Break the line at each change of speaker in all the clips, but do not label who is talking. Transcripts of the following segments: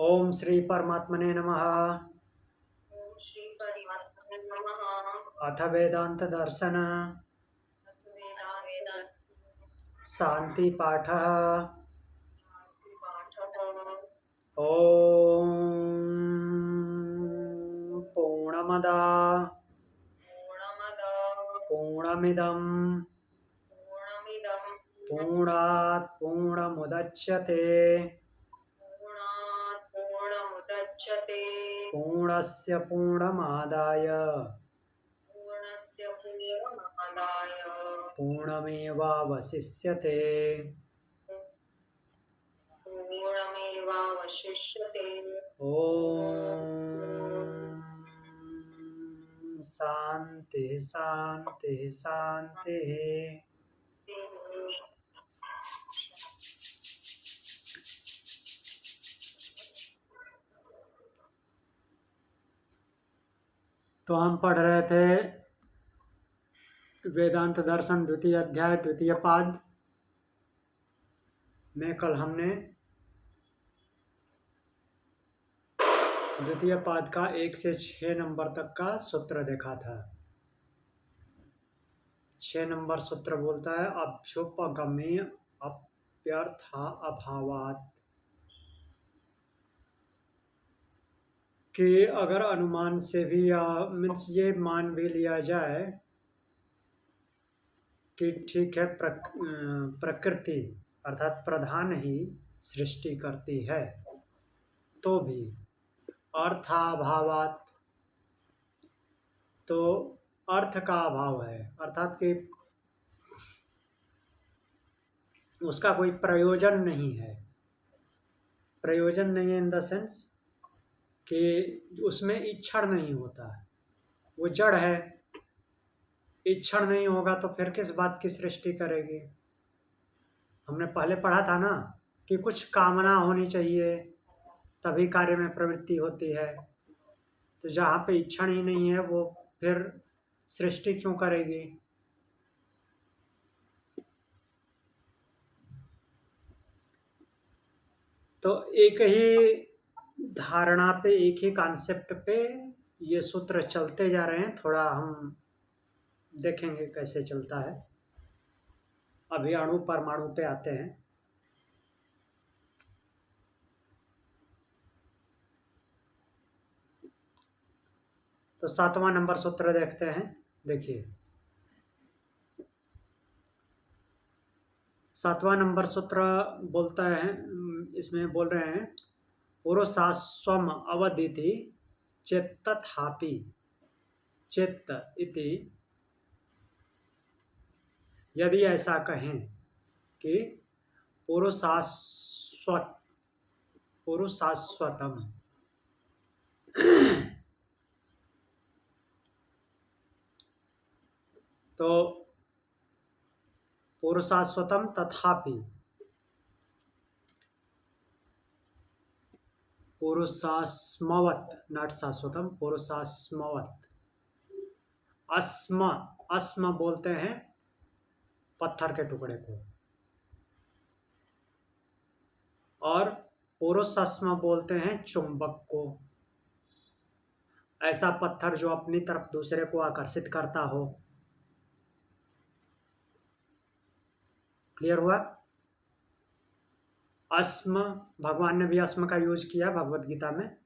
ओम श्री परमात्मने नमः।
ओम श्री परमात्मने नमः।
अथ वेदांत दर्शन
वेदांत
शांति पाठः।
पाठः।
ओम पूर्णमदा
पूर्णमद
पूर्णमिदं
पूर्णमिदं
पूर्णात् पूर्णमुदच्यते
पूर्णात् पूर्णमुदच्यते
पूर्णस्य पूर्णमादाय
पूर्णस्य पूर्णमादाय
पूर्णमेवावशिष्यते।
पूर्णमेवावशिष्यते।
ओम शांति शांति शांति। तो हम पढ़ रहे थे वेदांत दर्शन द्वितीय अध्याय द्वितीय पाद में। कल हमने द्वितीय पाद का 1 से 6 नंबर तक का सूत्र देखा था। 6 नंबर सूत्र बोलता है अभ्युपगमे अप्यर्था अभावात्, कि अगर अनुमान से भी या मीन्स ये मान भी लिया जाए कि ठीक है प्रकृति अर्थात प्रधान ही सृष्टि करती है, तो भी अर्थाभावात्, तो अर्थ का अभाव है अर्थात कि उसका कोई प्रयोजन नहीं है। प्रयोजन नहीं है इन द सेंस कि उसमें इच्छा नहीं होता, वो जड़ है। इच्छा नहीं होगा तो फिर किस बात की सृष्टि करेगी। हमने पहले पढ़ा था ना कि कुछ कामना होनी चाहिए तभी कार्य में प्रवृत्ति होती है। तो जहाँ पे इच्छा ही नहीं है वो फिर सृष्टि क्यों करेगी। तो एक ही धारणा पे एक ही कॉन्सेप्ट पे ये सूत्र चलते जा रहे हैं। थोड़ा हम देखेंगे कैसे चलता है। अभी अणु परमाणु पे आते हैं। तो 7वां नंबर सूत्र देखते हैं। देखिए 7वां नंबर सूत्र बोलता है, इसमें बोल रहे हैं पुरुषास्वम अवदिति चेत्तथापि चित्त इति। यदि ऐसा कहें कि पुरुषास्वतम तो पुरुषास्वतम तथापि, पुरुषास्मवत नॉट शाश्वतम, पुरुषास्मवत। अस्म, अस्म बोलते हैं पत्थर के टुकड़े को, और पुरुषास्म बोलते हैं चुंबक को। ऐसा पत्थर जो अपनी तरफ दूसरे को आकर्षित करता हो। क्लियर हुआ। अस्म, भगवान ने भी अस्म का यूज किया भगवत गीता में,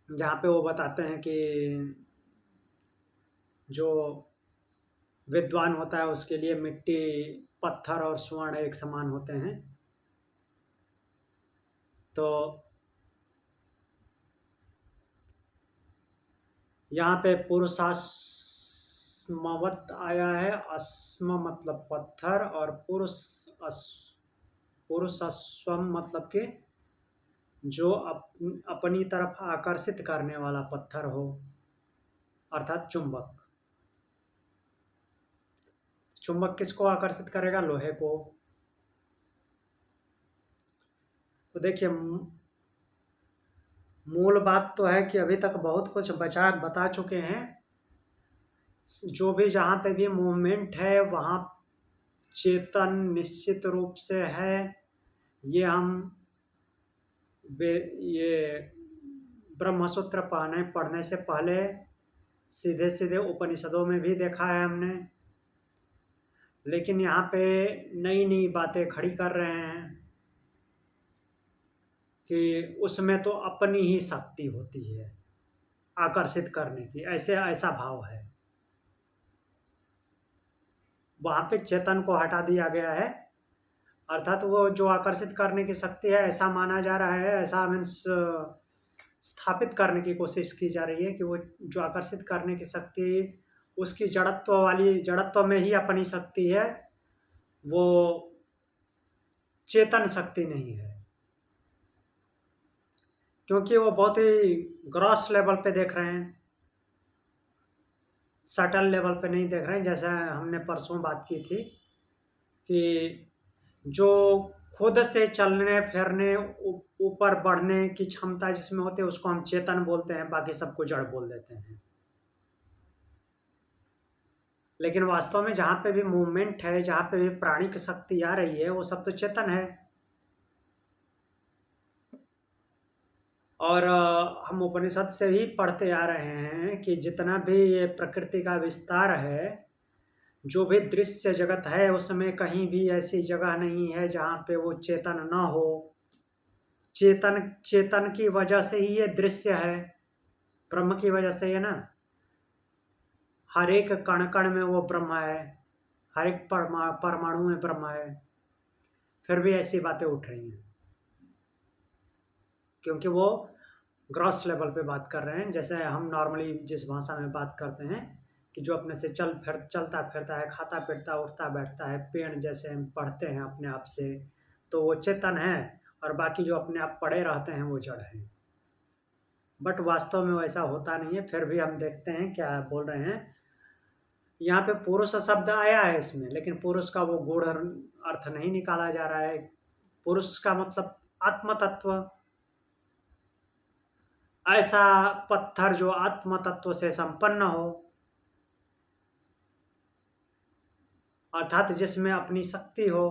जहाँ पे वो बताते हैं कि जो विद्वान होता है उसके लिए मिट्टी, पत्थर और स्वर्ण एक समान होते हैं। तो यहाँ पे पुरुषास्मवत आया है। अस्म मतलब पत्थर, और पुरुषस्वम मतलब कि जो अपनी तरफ आकर्षित करने वाला पत्थर हो, अर्थात चुंबक। चुंबक किसको आकर्षित करेगा? लोहे को। तो देखिए मूल बात तो है कि अभी तक बहुत कुछ बता चुके हैं। जो भी जहाँ पे भी मूवमेंट है वहाँ चेतन निश्चित रूप से है, ये हम ये ब्रह्मसूत्र पढ़ने से पहले सीधे सीधे उपनिषदों में भी देखा है हमने, लेकिन यहाँ पे नई नई बातें खड़ी कर रहे हैं कि उसमें तो अपनी ही शक्ति होती है आकर्षित करने की, ऐसा भाव है। वहाँ पे चेतन को हटा दिया गया है, अर्थात वो जो आकर्षित करने की शक्ति है ऐसा माना जा रहा है, ऐसा मीन्स स्थापित करने की कोशिश की जा रही है कि वो जो आकर्षित करने की शक्ति उसकी जड़त्व में ही अपनी शक्ति है, वो चेतन शक्ति नहीं है। क्योंकि वो बहुत ही ग्रॉस लेवल पे देख रहे हैं, सटल लेवल पे नहीं देख रहे हैं। जैसा हमने परसों बात की थी कि जो खुद से चलने फिरने ऊपर बढ़ने की क्षमता जिसमें होती है उसको हम चेतन बोलते हैं, बाकी सबको जड़ बोल देते हैं। लेकिन वास्तव में जहाँ पे भी मूवमेंट है, जहाँ पे भी प्राणिक शक्ति आ रही है, वो सब तो चेतन है। और हम उपनिषद से ही पढ़ते आ रहे हैं कि जितना भी ये प्रकृति का विस्तार है, जो भी दृश्य जगत है, उसमें कहीं भी ऐसी जगह नहीं है जहाँ पे वो चेतन न हो। चेतन की वजह से ही ये दृश्य है, ब्रह्म की वजह से है ना। हर एक कण कण में वो ब्रह्म है, हर एक परमाणु में ब्रह्म है, फिर भी ऐसी बातें उठ रही हैं क्योंकि वो ग्रॉस लेवल पे बात कर रहे हैं। जैसे हम नॉर्मली जिस भाषा में बात करते हैं कि जो अपने से चलता फिरता है, खाता पीता उठता बैठता है, पेड़ जैसे हम पढ़ते हैं अपने आप से, तो वो चेतन है, और बाकी जो अपने आप पड़े रहते हैं वो जड़ हैं। बट वास्तव में वैसा होता नहीं है। फिर भी हम देखते हैं क्या बोल रहे हैं। यहाँ पे पुरुष शब्द आया है इसमें, लेकिन पुरुष का वो गूढ़ अर्थ नहीं निकाला जा रहा है। पुरुष का मतलब आत्म तत्व, ऐसा पत्थर जो आत्म तत्व से संपन्न हो, अर्थात जिसमें अपनी शक्ति हो।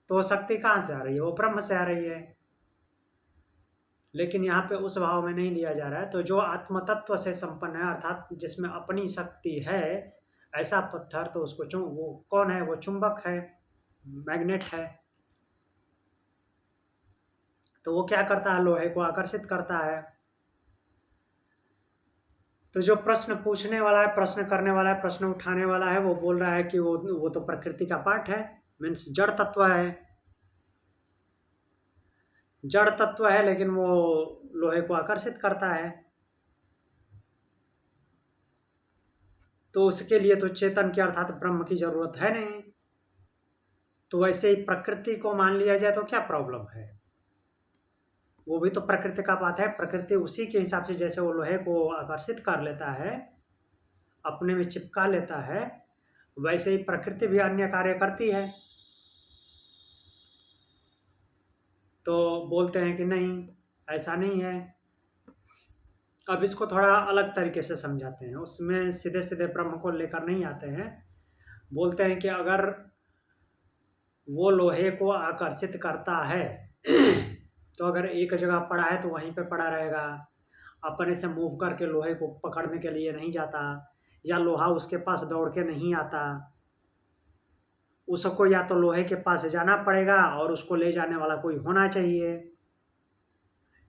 तो शक्ति कहाँ से आ रही है? वो ब्रह्म से आ रही है। लेकिन यहाँ पे उस भाव में नहीं लिया जा रहा है। तो जो आत्म तत्व से संपन्न है, अर्थात जिसमें अपनी शक्ति है, ऐसा पत्थर, तो उसको वो कौन है? वो चुंबक है, मैग्नेट है। तो वो क्या करता है? लोहे को आकर्षित करता है। तो जो प्रश्न पूछने वाला है, प्रश्न करने वाला है, प्रश्न उठाने वाला है, वो बोल रहा है कि वो तो प्रकृति का पार्ट है, मीन्स जड़ तत्व है। जड़ तत्व है, लेकिन वो लोहे को आकर्षित करता है। तो उसके लिए तो चेतन की अर्थात ब्रह्म की जरूरत है नहीं। तो वैसे ही प्रकृति को मान लिया जाए तो क्या प्रॉब्लम है? वो भी तो प्रकृति का बात है। प्रकृति उसी के हिसाब से, जैसे वो लोहे को आकर्षित कर लेता है, अपने में चिपका लेता है, वैसे ही प्रकृति भी अन्य कार्य करती है। तो बोलते हैं कि नहीं, ऐसा नहीं है। अब इसको थोड़ा अलग तरीके से समझाते हैं। उसमें सीधे सीधे ब्रह्म को लेकर नहीं आते हैं। बोलते हैं कि अगर वो लोहे को आकर्षित करता है तो अगर एक जगह पड़ा है तो वहीं पे पड़ा रहेगा, अपने से मूव करके लोहे को पकड़ने के लिए नहीं जाता, या लोहा उसके पास दौड़ के नहीं आता। उसको या तो लोहे के पास जाना पड़ेगा और उसको ले जाने वाला कोई होना चाहिए,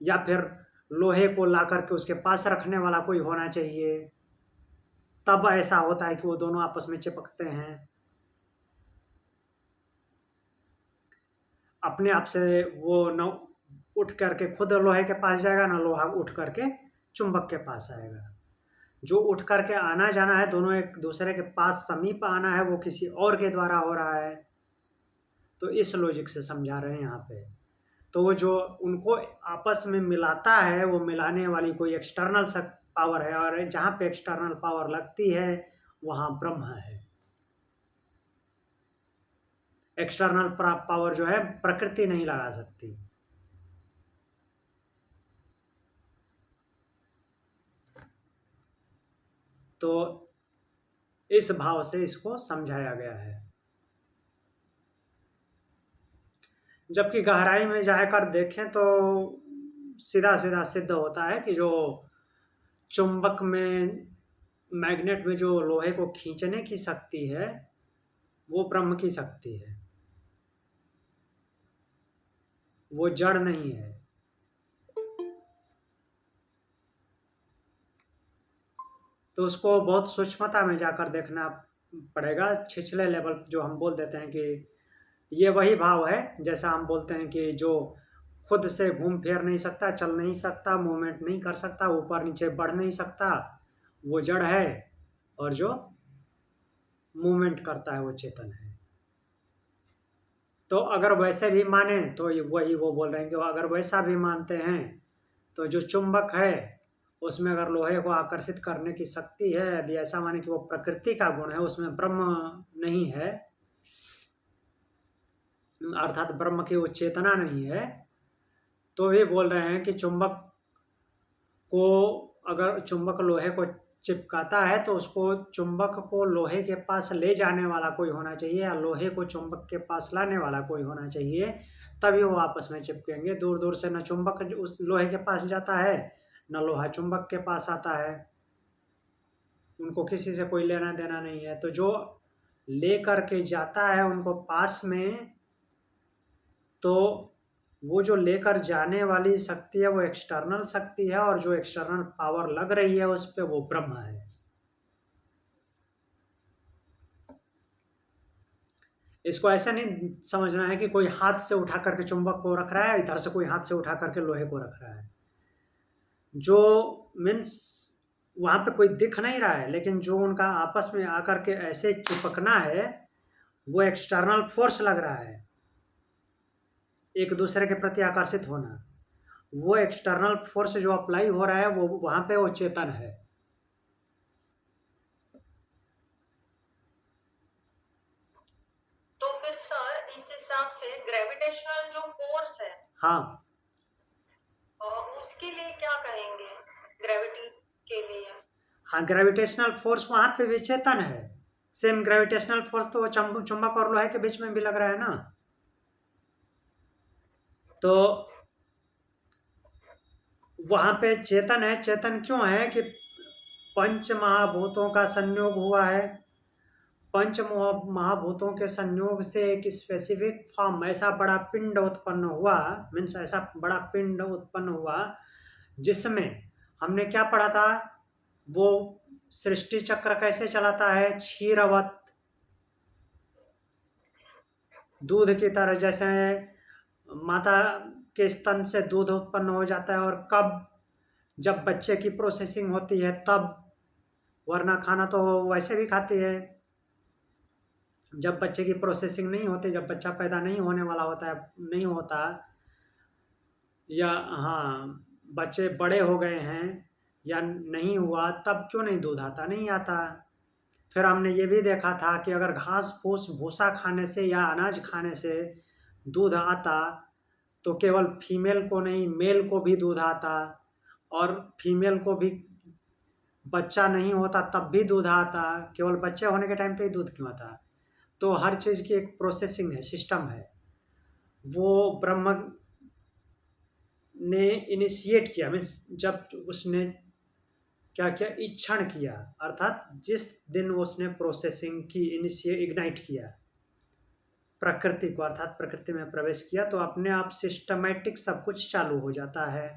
या फिर लोहे को ला करके उसके पास रखने वाला कोई होना चाहिए। तब ऐसा होता है कि वो दोनों आपस में चिपकते हैं। अपने आप से वो न उठ करके खुद लोहे के पास जाएगा, ना लोहा उठ करके चुंबक के पास आएगा। जो उठ करके आना जाना है, दोनों एक दूसरे के पास समीप आना है, वो किसी और के द्वारा हो रहा है। तो इस लॉजिक से समझा रहे हैं यहाँ पे। तो वो जो उनको आपस में मिलाता है, वो मिलाने वाली कोई एक्सटर्नल पावर है, और जहाँ पे एक्सटर्नल पावर लगती है वहाँ ब्रह्म है। एक्सटर्नल पावर जो है प्रकृति नहीं लगा सकती। तो इस भाव से इसको समझाया गया है। जबकि गहराई में जाकर देखें तो सीधा सीधा सिद्ध होता है कि जो चुंबक में, मैग्नेट में जो लोहे को खींचने की शक्ति है वो ब्रह्म की शक्ति है, वो जड़ नहीं है। तो उसको बहुत सूक्ष्मता में जाकर देखना पड़ेगा। छिछले लेवल जो हम बोल देते हैं कि ये वही भाव है, जैसा हम बोलते हैं कि जो खुद से घूम फिर नहीं सकता, चल नहीं सकता, मूवमेंट नहीं कर सकता, ऊपर नीचे बढ़ नहीं सकता, वो जड़ है, और जो मूवमेंट करता है वो चेतन है। तो अगर वैसे भी माने तो वही वो बोल रहे हैं कि अगर वैसा भी मानते हैं तो जो चुंबक है उसमें अगर लोहे को आकर्षित करने की शक्ति है, यदि ऐसा माने कि वो प्रकृति का गुण है, उसमें ब्रह्म नहीं है, अर्थात ब्रह्म की वो चेतना नहीं है, तो भी बोल रहे हैं कि चुंबक को, अगर चुंबक लोहे को चिपकाता है तो उसको, चुंबक को लोहे के पास ले जाने वाला कोई होना चाहिए, या लोहे को चुंबक के पास लाने वाला कोई होना चाहिए, तभी वो आपस में चिपकेंगे। दूर दूर से न चुंबक उस लोहे के पास जाता है, न लोहा चुंबक के पास आता है, उनको किसी से कोई लेना देना नहीं है। तो जो ले करके जाता है उनको पास में, तो वो जो लेकर जाने वाली शक्ति है वो एक्सटर्नल शक्ति है, और जो एक्सटर्नल पावर लग रही है उस पे वो ब्रह्म है। इसको ऐसा नहीं समझना है कि कोई हाथ से उठा करके चुंबक को रख रहा है, इधर से कोई हाथ से उठा करके लोहे को रख रहा है। जो मीन्स वहां पे कोई दिख नहीं रहा है, लेकिन जो उनका आपस में आकर के ऐसे चिपकना है वो एक्सटर्नल फोर्स लग रहा है, एक दूसरे के प्रति आकर्षित होना। वो एक्सटर्नल फोर्स जो अप्लाई हो रहा है वो वहां पे वो चेतन है।
तो फिर सर इस हिसाब से ग्रेविटेशनल जो फोर्स है,
हाँ,
उसके लिए क्या कहेंगे, ग्रेविटी के लिए?
हाँ, ग्रेविटेशनल फोर्स वहां पे भी चेतन है। सेम ग्रेविटेशनल फोर्स तो चुंबक और लोहे के बीच में भी लग रहा है ना। तो वहां पे चेतन है। चेतन क्यों है कि पंच महाभूतों का संयोग हुआ है। पंच महाभूतों के संयोग से एक स्पेसिफिक फॉर्म, ऐसा बड़ा पिंड उत्पन्न हुआ, मीन्स ऐसा बड़ा पिंड उत्पन्न हुआ जिसमें हमने क्या पढ़ा था, वो सृष्टि चक्र कैसे चलाता है, क्षीरवत, दूध की तरह। जैसे माता के स्तन से दूध उत्पन्न हो जाता है, और कब, जब बच्चे की प्रोसेसिंग होती है तब, वरना खाना तो वैसे भी खाती है। जब बच्चे की प्रोसेसिंग नहीं होती, जब बच्चा पैदा नहीं होने वाला होता है, नहीं होता, या हाँ बच्चे बड़े हो गए हैं या नहीं हुआ, तब क्यों नहीं दूध आता, नहीं आता। फिर हमने ये भी देखा था कि अगर घास फूस भूसा खाने से या अनाज खाने से दूध आता तो केवल फीमेल को नहीं, मेल को भी दूध आता, और फीमेल को भी बच्चा नहीं होता तब भी दूध आता, केवल बच्चे होने के टाइम पे ही दूध क्यों आता। तो हर चीज़ की एक प्रोसेसिंग है, सिस्टम है। वो ब्रह्म ने इनिशिएट किया, मीन्स जब उसने क्या किया, इच्छण किया, अर्थात जिस दिन उसने प्रोसेसिंग की, इनिशिएट, इग्नाइट किया प्रकृति को, अर्थात प्रकृति में प्रवेश किया, तो अपने आप सिस्टमैटिक सब कुछ चालू हो जाता है।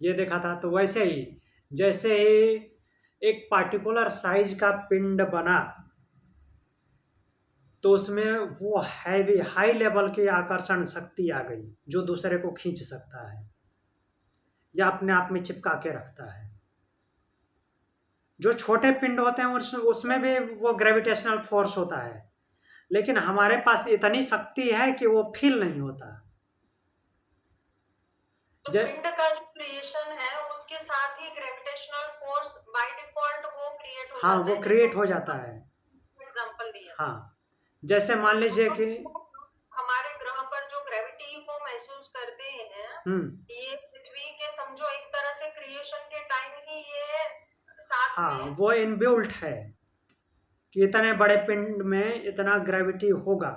ये देखा था। तो वैसे ही जैसे ही एक पार्टिकुलर साइज का पिंड बना तो उसमें वो हैवी, हाई लेवल की आकर्षण शक्ति आ गई जो दूसरे को खींच सकता है या अपने आप में चिपका के रखता है। जो छोटे पिंड होते हैं उसमें भी वो ग्रेविटेशनल फोर्स होता है, लेकिन हमारे पास इतनी शक्ति है कि वो फील नहीं होता।
तो पिंड का जो क्रिएशन है उसके साथ ही ग्रेविटेशनल फोर्स बाय डिफॉल्ट वो क्रिएट हो
हाँ,
जाता है।
वो क्रिएट हो जाता है।
एग्जांपल दिया।
हाँ, जैसे मान लीजिए कि
हमारे ग्रह पर जो ग्रेविटी को महसूस करते हैं, ये पृथ्वी के समझो एक तरह से क्रिएशन के टाइम ही ये साथ
हाँ,
में,
वो इनबिल्ट है कि इतने बड़े पिंड में इतना ग्रेविटी होगा।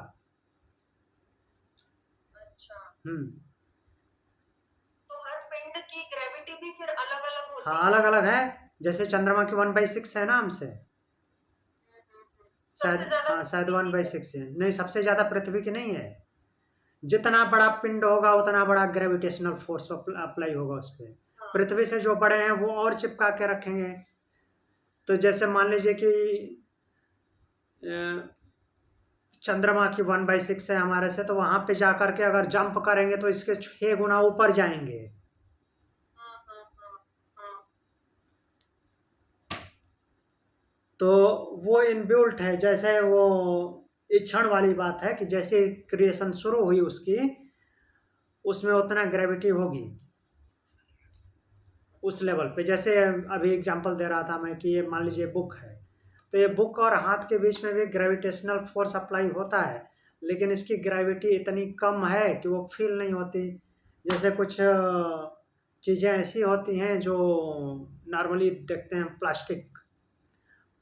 तो हर पिंड की ग्रेविटी भी फिर अलग अलग होती
हाँ
है?
अलग अलग है, जैसे चंद्रमा की 1/6 है ना हमसे,
सबसे
शायद,
ज्यादा
हाँ शायद
पृथ्वी की है?
1/6 है, नहीं सबसे ज़्यादा पृथ्वी की नहीं है। जितना बड़ा पिंड होगा उतना बड़ा ग्रेविटेशनल फोर्स अप्लाई होगा उस पर।
हाँ।
पृथ्वी से जो बड़े हैं वो और चिपका के रखेंगे। तो जैसे मान लीजिए कि चंद्रमा की 1/6 है हमारे से, तो वहां पे जा करके अगर जंप करेंगे तो इसके 6 गुना ऊपर जाएंगे।
हाँ हाँ हाँ हाँ।
तो वो इनबिल्ट है, जैसे वो इक्षण वाली बात है कि जैसे क्रिएशन शुरू हुई उसकी, उसमें उतना ग्रेविटी होगी उस लेवल पे। जैसे अभी एग्जांपल दे रहा था मैं कि ये मान लीजिए बुक है, तो ये बुक और हाथ के बीच में भी ग्रेविटेशनल फोर्स अप्लाई होता है, लेकिन इसकी ग्रेविटी इतनी कम है कि वो फील नहीं होती। जैसे कुछ चीज़ें ऐसी होती हैं जो नॉर्मली देखते हैं, प्लास्टिक,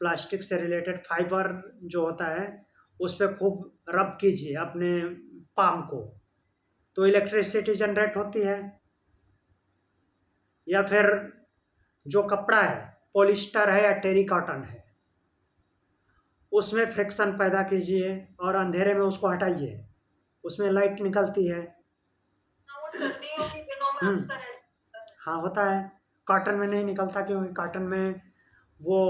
प्लास्टिक से रिलेटेड फाइबर जो होता है उस पर खूब रब कीजिए अपने पाम को, तो इलेक्ट्रिसिटी जनरेट होती है। या फिर जो कपड़ा है, पॉलिस्टर है या टेरी कॉटन है, उसमें फ्रिक्शन पैदा कीजिए और अंधेरे में उसको हटाइए, उसमें लाइट निकलती है।
हाँ, वो सर्दियों के दिनों में
हम्म,
अक्सर ऐसा होता है।
हाँ होता है। कॉटन में नहीं निकलता क्योंकि कॉटन में वो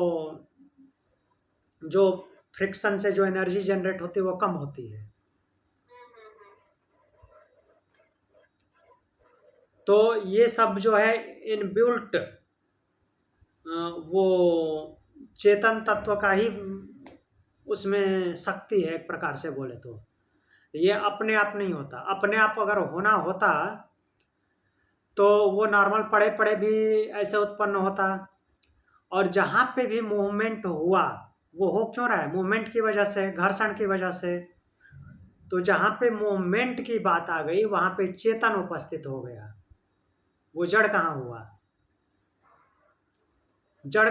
जो फ्रिक्शन से जो एनर्जी जनरेट होती है वो कम होती है।
हम्म।
तो ये सब जो है इनबिल्ट वो चेतन तत्व का ही उसमें शक्ति है, एक प्रकार से बोले तो। ये अपने आप नहीं होता। अपने आप अगर होना होता तो वो नॉर्मल पड़े पड़े भी ऐसे उत्पन्न होता। और जहाँ पे भी मूवमेंट हुआ, वो हो क्यों रहा है? मूवमेंट की वजह से, घर्षण की वजह से। तो जहाँ पे मूवमेंट की बात आ गई वहाँ पे चेतन उपस्थित हो गया। वो जड़ कहाँ हुआ? जड़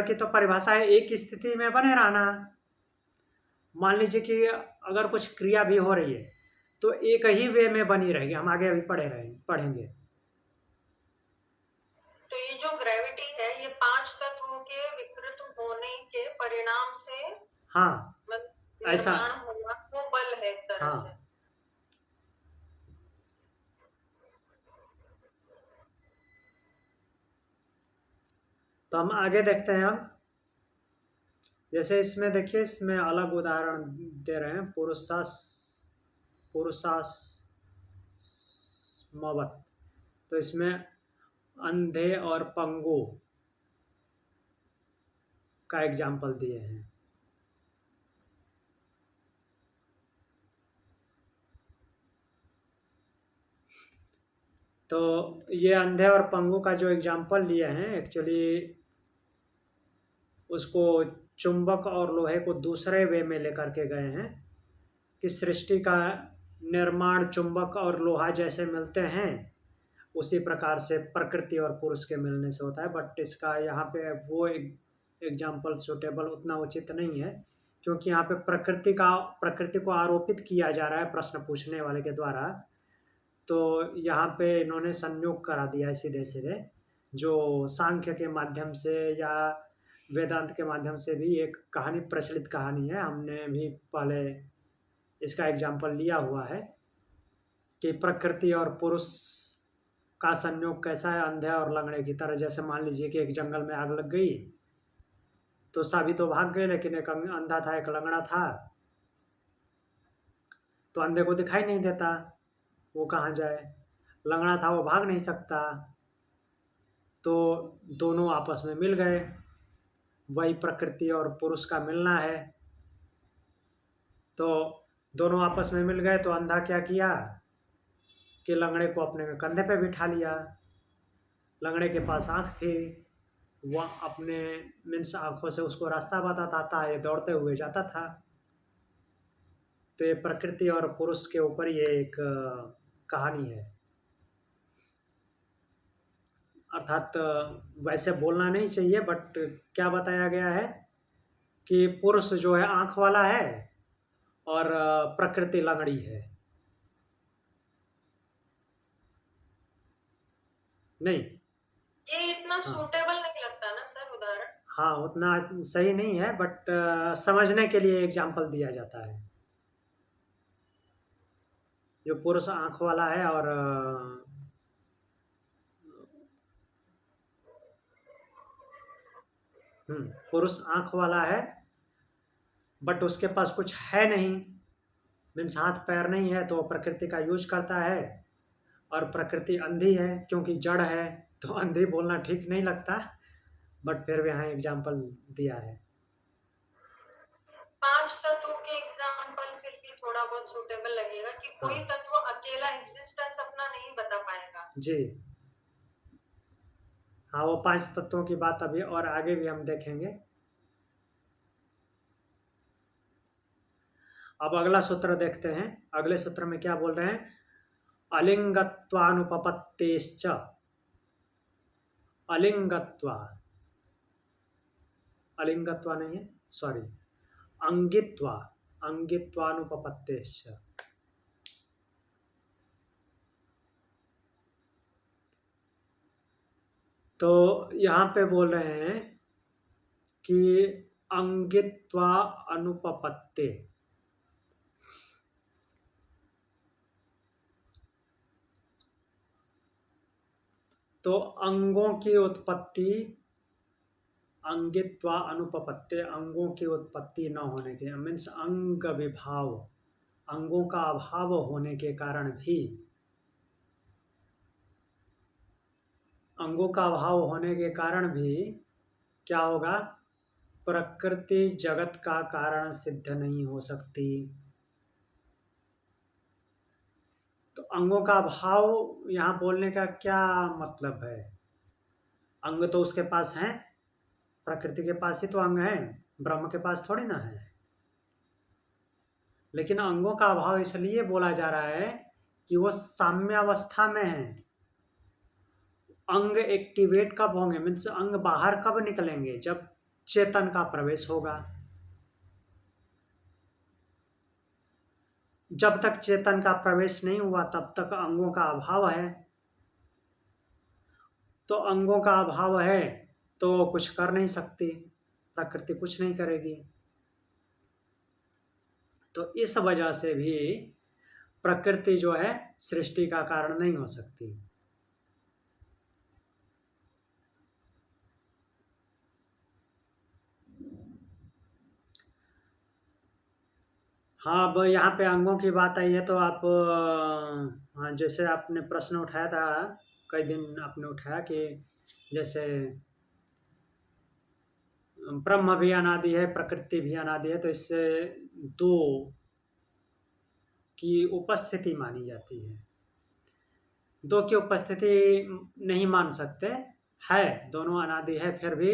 की तो परिभाषा है एक स्थिति में बने रहना। मान लीजिए कि अगर कुछ क्रिया भी हो रही है तो एक ही वे में बनी रहेगी। हम आगे अभी पढ़ेंगे।
तो ये जो ग्रेविटी है ये 5 तत्वों के विकृत होने के परिणाम से
हाँ ऐसा,
निर्माण हुआ वो बल है एक तरह से।
हाँ। तो हम आगे देखते हैं अब। जैसे इसमें देखिए, इसमें अलग उदाहरण दे रहे हैं। पुरुषास्मवत। तो इसमें अंधे और पंगु का एग्जाम्पल दिए हैं। तो ये अंधे और पंगु का जो एग्जाम्पल लिए हैं, एक्चुअली उसको चुंबक और लोहे को दूसरे वे में लेकर के गए हैं कि सृष्टि का निर्माण चुंबक और लोहा जैसे मिलते हैं उसी प्रकार से प्रकृति और पुरुष के मिलने से होता है। बट इसका यहाँ पे वो एग्जाम्पल सुटेबल उतना उचित नहीं है, क्योंकि यहाँ पे प्रकृति को आरोपित किया जा रहा है प्रश्न पूछने वाले के द्वारा। तो यहाँ पे इन्होंने संयोग करा दिया है सीधे सीधे, जो सांख्य के माध्यम से या वेदांत के माध्यम से भी एक कहानी, प्रचलित कहानी है। हमने भी पहले इसका एग्जाम्पल लिया हुआ है कि प्रकृति और पुरुष का संयोग कैसा है, अंधे और लंगड़े की तरह। जैसे मान लीजिए कि एक जंगल में आग लग गई तो सभी तो भाग गए, लेकिन एक अंधा था, एक लंगड़ा था। तो अंधे को दिखाई नहीं देता, वो कहाँ जाए। लंगड़ा था, वो भाग नहीं सकता। तो दोनों आपस में मिल गए। वही प्रकृति और पुरुष का मिलना है। तो दोनों आपस में मिल गए तो अंधा क्या किया कि लंगड़े को अपने कंधे पे बिठा लिया। लंगड़े के पास आँख थी, वह अपने मीन्स आँखों से उसको रास्ता बताता था, ये दौड़ते हुए जाता था। तो ये प्रकृति और पुरुष के ऊपर ये एक कहानी है। अर्थात वैसे बोलना नहीं चाहिए, बट क्या बताया गया है कि पुरुष जो है आँख वाला है और प्रकृति लंगड़ी है। नहीं,
ये इतना
हाँ
सूटेबल नहीं लगता ना सर उदाहरण।
हाँ, उतना सही नहीं है, बट समझने के लिए एग्जाम्पल दिया जाता है। जो पुरुष आँख वाला है और पुरुष आँख वाला है, बट उसके पास कुछ है नहीं, मीन्स हाथ पैर नहीं है, तो वो प्रकृति का यूज करता है। और प्रकृति अंधी है क्योंकि जड़ है, तो अंधी बोलना ठीक नहीं लगता, बट फिर भी यहाँ एग्जाम्पल दिया है।
5 तत्वों के एग्जाम्पल फिर भी थोड़ा बहुत सूटेबल लगेगा कि कोई
हाँ
तत्व अकेला एग्जिस्टेंस अपना नहीं बता पाएगा।
जी, हाँ, वो 5 तत्वों की बात अभी और आगे भी हम देखेंगे। अब अगला सूत्र देखते हैं। अगले सूत्र में क्या बोल रहे हैं? अलिंगत्वानुपपत्तेश्च, अलिंगत्वा, अलिंगत्वा नहीं है, सॉरी, अंगित्वा, अंगित्वानुपपत्तेश्च। तो यहाँ पे बोल रहे हैं कि अंगित्वा अनुपपत्ते, तो अंगों की उत्पत्ति, अंगित्वा अनुपपत्ते, अंगों की उत्पत्ति न होने के, मीन्स अंग विभाव, अंगों का अभाव होने के कारण भी, अंगों का अभाव होने के कारण भी क्या होगा? प्रकृति जगत का कारण सिद्ध नहीं हो सकती। तो अंगों का अभाव यहाँ बोलने का क्या मतलब है? अंग तो उसके पास हैं, प्रकृति के पास ही तो अंग है, ब्रह्म के पास थोड़ी ना है। लेकिन अंगों का अभाव इसलिए बोला जा रहा है कि वो साम्यावस्था में है। अंग एक्टिवेट कब होंगे, मीन्स अंग बाहर कब निकलेंगे? जब चेतन का प्रवेश होगा। जब तक चेतन का प्रवेश नहीं हुआ तब तक अंगों का अभाव है। तो अंगों का अभाव है तो कुछ कर नहीं सकती, प्रकृति कुछ नहीं करेगी। तो इस वजह से भी प्रकृति जो है सृष्टि का कारण नहीं हो सकती। हाँ, अब यहाँ पे अंगों की बात आई है तो आप हाँ, जैसे आपने प्रश्न उठाया था, कई दिन आपने उठाया कि जैसे ब्रह्म भी अनादि है, प्रकृति भी अनादि है, तो इससे दो की उपस्थिति मानी जाती है। दो की उपस्थिति नहीं मान सकते, है, दोनों अनादि है, फिर भी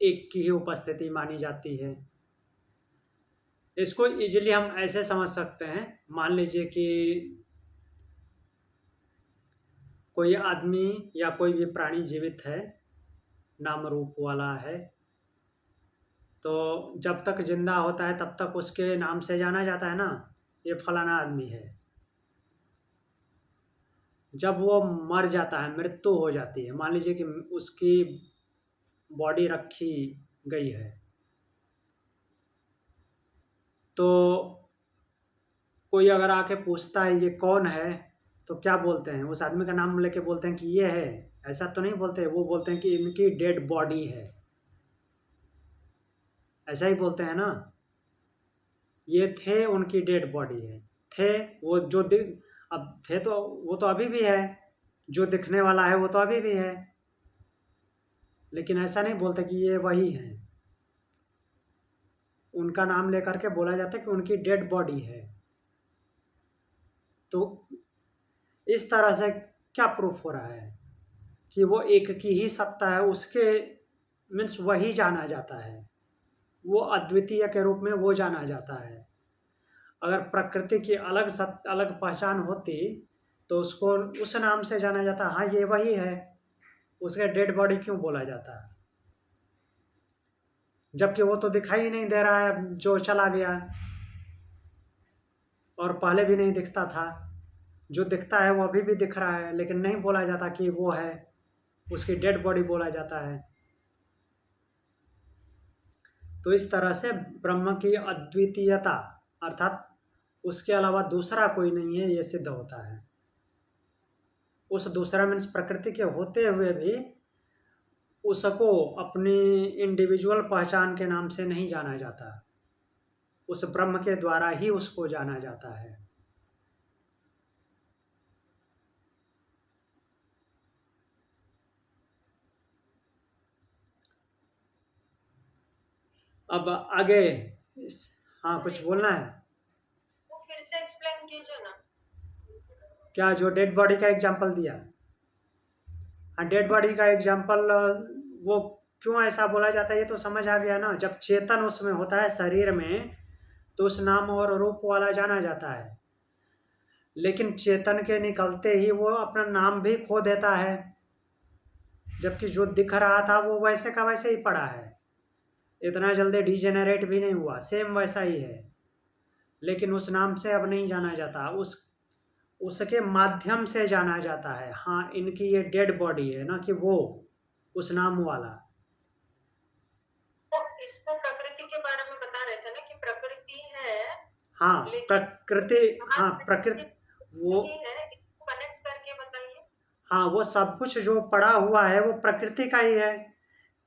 एक की ही उपस्थिति मानी जाती है। इसको इजीली हम ऐसे समझ सकते हैं, मान लीजिए कि कोई आदमी या कोई भी प्राणी जीवित है, नाम रूप वाला है, तो जब तक जिंदा होता है तब तक उसके नाम से जाना जाता है ना, ये फलाना आदमी है। जब वो मर जाता है, मृत्यु हो जाती है, मान लीजिए कि उसकी बॉडी रखी गई है, तो कोई अगर आके पूछता है ये कौन है, तो क्या बोलते हैं? उस आदमी का नाम लेके बोलते हैं कि ये है, ऐसा तो नहीं बोलते। वो बोलते हैं कि इनकी डेड बॉडी है, ऐसा ही बोलते हैं ना। ये थे, उनकी डेड बॉडी है, थे वो जो अब थे तो वो तो अभी भी है, जो दिखने वाला है वो तो अभी भी है, लेकिन ऐसा नहीं बोलते कि ये वही है। उनका नाम लेकर के बोला जाता है कि उनकी डेड बॉडी है। तो इस तरह से क्या प्रूफ हो रहा है कि वो एक की ही सत्ता है, उसके मीन्स वही जाना जाता है, वो अद्वितीय के रूप में वो जाना जाता है। अगर प्रकृति की अलग पहचान होती तो उसको उस नाम से जाना जाता, हाँ ये वही है, उसके डेड बॉडी क्यों बोला जाता है? जबकि वो तो दिखाई ही नहीं दे रहा है, जो चला गया, और पहले भी नहीं दिखता था। जो दिखता है वो अभी भी दिख रहा है, लेकिन नहीं बोला जाता कि वो है। उसकी डेड बॉडी बोला जाता है। तो इस तरह से ब्रह्म की अद्वितीयता अर्थात उसके अलावा दूसरा कोई नहीं है, ये सिद्ध होता है। उस दूसरा मीन्स प्रकृति के होते हुए भी उसको अपनी इंडिविजुअल पहचान के नाम से नहीं जाना जाता, उस ब्रह्म के द्वारा ही उसको जाना जाता है। अब आगे हाँ कुछ बोलना है?
वो फिर से एक्सप्लेन कीजिए ना।
क्या जो डेड बॉडी का एग्जांपल दिया? हाँ, डेड बॉडी का एग्जांपल वो क्यों ऐसा बोला जाता है ये तो समझ आ गया ना। जब चेतन उसमें होता है शरीर में तो उस नाम और रूप वाला जाना जाता है, लेकिन चेतन के निकलते ही वो अपना नाम भी खो देता है, जबकि जो दिख रहा था वो वैसे का वैसे ही पड़ा है, इतना जल्दी डिजेनरेट भी नहीं हुआ, सेम वैसा ही है, लेकिन उस नाम से अब नहीं जाना जाता, उसके माध्यम से जाना जाता है। हाँ, इनकी ये डेड बॉडी है ना कि वो उस नाम वाला।
तो इसको प्रकृति के बारे में बता रहे थे ना कि प्रकृति है।
हाँ प्रकृति, हाँ प्रकृति वो
है, इसको कनेक्ट करके बताइए।
हाँ, वो सब कुछ जो पड़ा हुआ है वो प्रकृति का ही है,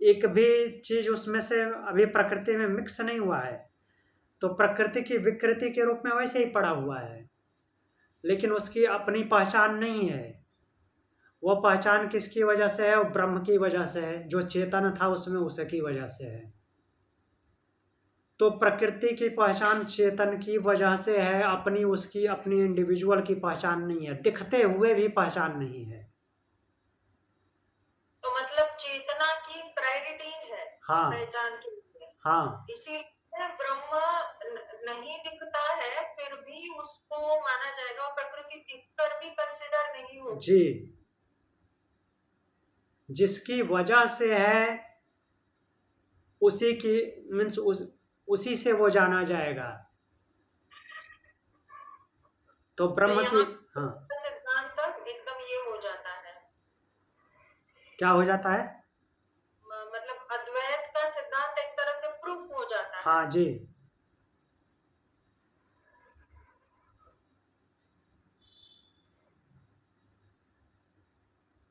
एक भी चीज उसमें से अभी प्रकृति में मिक्स नहीं हुआ है, तो प्रकृति की विकृति के रूप में वैसे ही पड़ा हुआ है, लेकिन उसकी अपनी पहचान नहीं है। वो पहचान किसकी वजह से है? वो ब्रह्म की वजह से है, जो चेतन था उसमें उसकी वजह से है। तो प्रकृति की पहचान चेतन की वजह से है, अपनी उसकी अपनी इंडिविजुअल की पहचान नहीं है, दिखते हुए भी पहचान नहीं है।
तो मतलब चेतना की प्रायोरिटी है
हाँ
पहचान के लिए।
हाँ,
इसीलिए ब्रह्म नहीं दिखता है फिर भी उसको माना जाएगा, और प्रकृति दिखकर भी कंसिडर नहीं होगी
जी, जिसकी वजह से है उसी की मीन्स उसी से वो जाना जाएगा। तो ब्रह्म की हाँ
सिद्धांत तक एकदम ये हो जाता है।
क्या हो जाता है?
मतलब अद्वैत का सिद्धांत एक तरह से प्रूफ हो जाता है।
हाँ जी।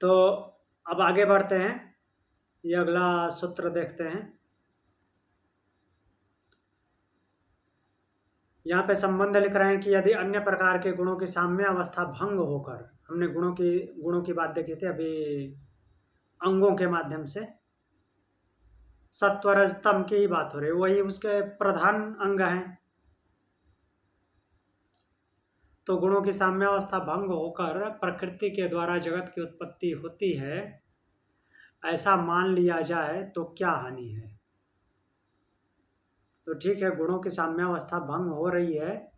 तो अब आगे बढ़ते हैं, ये अगला सूत्र देखते हैं। यहाँ पे संबंध लिख रहे हैं कि यदि अन्य प्रकार के गुणों की साम्य अवस्था भंग होकर, हमने गुणों की बात देखी थी अभी अंगों के माध्यम से, सत्व रज तम की ही बात हो रही है, वही उसके प्रधान अंग हैं। तो गुणों की साम्यावस्था भंग होकर प्रकृति के द्वारा जगत की उत्पत्ति होती है, ऐसा मान लिया जाए तो क्या हानि है? तो ठीक है, गुणों की साम्यावस्था भंग हो रही है,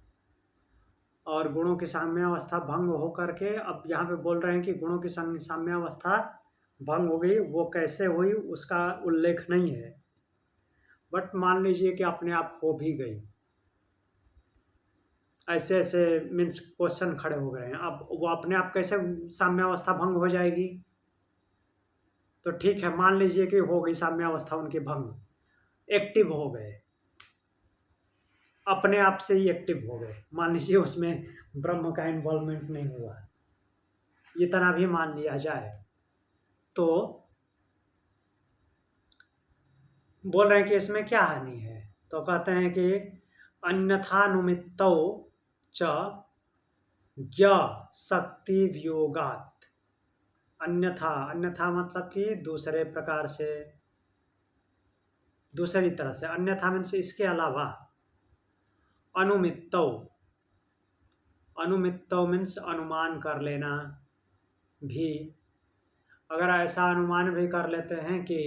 और गुणों की साम्यावस्था भंग हो करके अब यहाँ पे बोल रहे हैं कि गुणों की साम्यावस्था भंग हो गई, वो कैसे हुई उसका उल्लेख नहीं है, बट मान लीजिए कि अपने आप हो भी गई। ऐसे ऐसे मीन्स क्वेश्चन खड़े हो गए हैं। अब वो अपने आप कैसे साम्यावस्था भंग हो जाएगी? तो ठीक है, मान लीजिए कि हो गई साम्यावस्था उनकी भंग, एक्टिव हो गए, अपने आप से ही एक्टिव हो गए, मान लीजिए उसमें ब्रह्म का इन्वॉल्वमेंट नहीं हुआ, इतना भी मान लिया जाए, तो बोल रहे हैं कि इसमें क्या हानि है? तो कहते हैं कि अन्यथानुमित्तौ च ज्ञ शक्ति वियोगात। अन्यथा मतलब कि दूसरे प्रकार से, दूसरी तरह से, अन्यथा मीन्स इसके अलावा, अनुमित्तौ मीन्स अनुमान कर लेना भी, अगर ऐसा अनुमान भी कर लेते हैं कि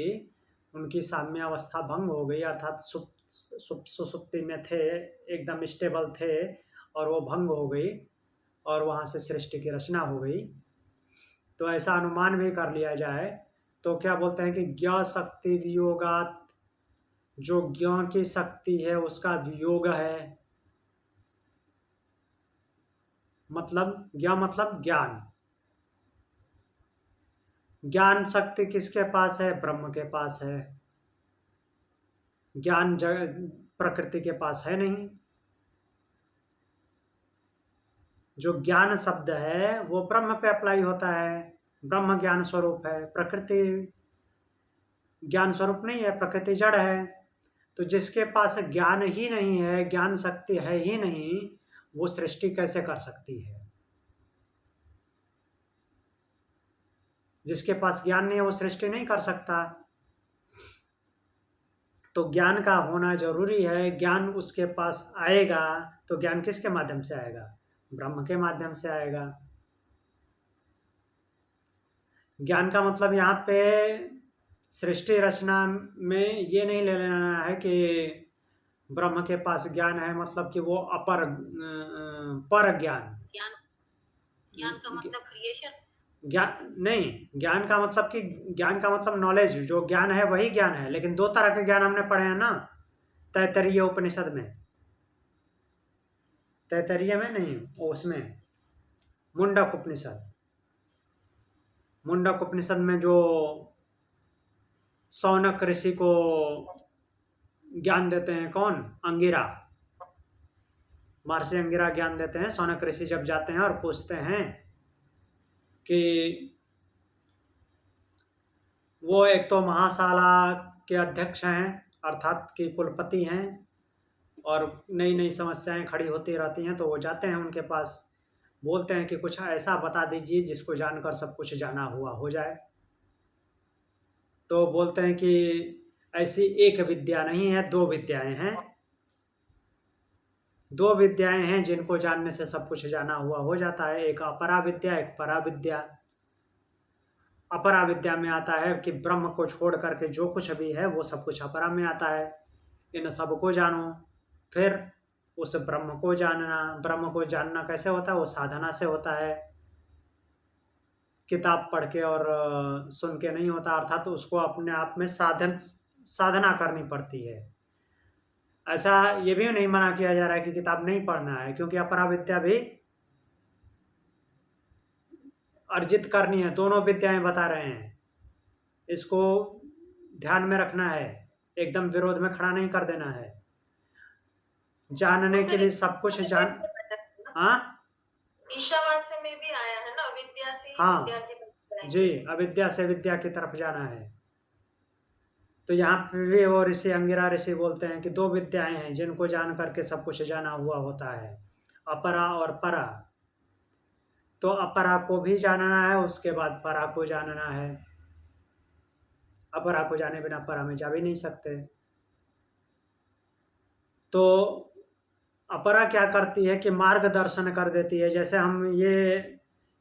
उनकी साम्यावस्था भंग हो गई, अर्थात सुसुप्ति में थे, एकदम स्टेबल थे, और वो भंग हो गई और वहाँ से सृष्टि की रचना हो गई, तो ऐसा अनुमान भी कर लिया जाए तो क्या बोलते हैं कि ज्ञ शक्ति वियोगात, जो ज्ञ की शक्ति है उसका वियोग है, मतलब ज्ञ मतलब ज्ञान, ज्ञान शक्ति किसके पास है? ब्रह्म के पास है। ज्ञान प्रकृति के पास है नहीं। जो ज्ञान शब्द है वो ब्रह्म पे अप्लाई होता है। ब्रह्म ज्ञान स्वरूप है, प्रकृति ज्ञान स्वरूप नहीं है, प्रकृति जड़ है। तो जिसके पास ज्ञान ही नहीं है, ज्ञान शक्ति है ही नहीं, वो सृष्टि कैसे कर सकती है? जिसके पास ज्ञान नहीं है वो सृष्टि नहीं कर सकता। तो ज्ञान का होना जरूरी है। ज्ञान उसके पास आएगा तो ज्ञान किसके माध्यम से आएगा? ब्रह्म के माध्यम से आएगा। ज्ञान का मतलब यहाँ पे सृष्टि रचना में ये नहीं ले लेना है कि ब्रह्म के पास ज्ञान है मतलब कि वो अपर पर ज्ञान।
ज्ञान का मतलब क्रिएशन?
ज्ञान नहीं, ज्ञान का मतलब कि ज्ञान का मतलब नॉलेज। जो ज्ञान है वही ज्ञान है, लेकिन दो तरह के ज्ञान हमने पढ़े हैं ना तैत्तरीय उपनिषद में। तैत्तरीय में नहीं, उसमें मुंडक उपनिषद। मुंडक उपनिषद में जो शौनक ऋषि को ज्ञान देते हैं, कौन? अंगिरा, महर्षि अंगिरा ज्ञान देते हैं। शौनक ऋषि जब जाते हैं और पूछते हैं कि वो एक तो महाशाला के अध्यक्ष हैं अर्थात कि कुलपति हैं, और नई नई समस्याएं खड़ी होती रहती हैं, तो वो जाते हैं उनके पास, बोलते हैं कि कुछ ऐसा बता दीजिए जिसको जानकर सब कुछ जाना हुआ हो जाए। तो बोलते हैं कि ऐसी एक विद्या नहीं है, दो विद्याएं हैं। दो विद्याएं हैं जिनको जानने से सब कुछ जाना हुआ हो जाता है। एक अपरा विद्या, एक परा विद्या। अपरा विद्या में आता है कि ब्रह्म को छोड़ करके जो कुछ भी है वो सब कुछ अपरा में आता है। इन सबको जानो। फिर उस ब्रह्म को जानना। ब्रह्म को जानना कैसे होता है? वो साधना से होता है, किताब पढ़ के और सुन के नहीं होता। अर्थात तो उसको अपने आप में साधना करनी पड़ती है। ऐसा ये भी नहीं मना किया जा रहा है कि किताब नहीं पढ़ना है, क्योंकि अपरा विद्या भी अर्जित करनी है। दोनों विद्याएं बता रहे हैं, इसको ध्यान में रखना है, एकदम विरोध में खड़ा नहीं कर देना है। जानने के लिए सब कुछ जान। हाँ,
ईशावास्य में भी आया है ना, विद्या से
हाँ
विद्या की तरफ
जी, अविद्या से विद्या की तरफ जाना है। तो यहाँ पे भी वो ऋषि अंगिरा ऋषि बोलते हैं कि दो विद्याएं हैं जिनको जान करके सब कुछ जाना हुआ होता है, अपरा और परा। तो अपरा को भी जानना है, उसके बाद परा को जानना है। अपरा को जाने बिना परा में जा भी नहीं सकते। तो अपरा क्या करती है कि मार्गदर्शन कर देती है। जैसे हम ये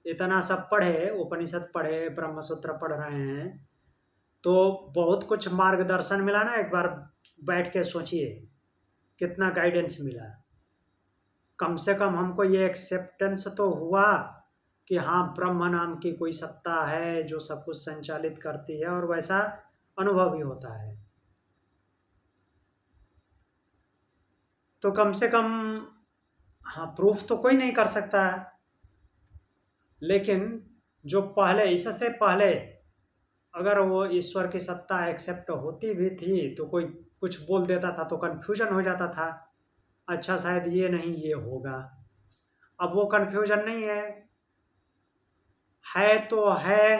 इतना सब पढ़े, उपनिषद पढ़े, ब्रह्मसूत्र पढ़ रहे हैं, तो बहुत कुछ मार्गदर्शन मिला ना। एक बार बैठ के सोचिए कितना गाइडेंस मिला। कम से कम हमको ये एक्सेप्टेंस तो हुआ कि हाँ, ब्रह्म नाम की कोई सत्ता है जो सब कुछ संचालित करती है, और वैसा अनुभव भी होता है। तो कम से कम हाँ, प्रूफ तो कोई नहीं कर सकता है, लेकिन जो पहले, इससे पहले अगर वो ईश्वर की सत्ता एक्सेप्ट होती भी थी तो कोई कुछ बोल देता था तो कन्फ्यूजन हो जाता था, अच्छा शायद ये नहीं ये होगा। अब वो कन्फ्यूजन नहीं है तो है,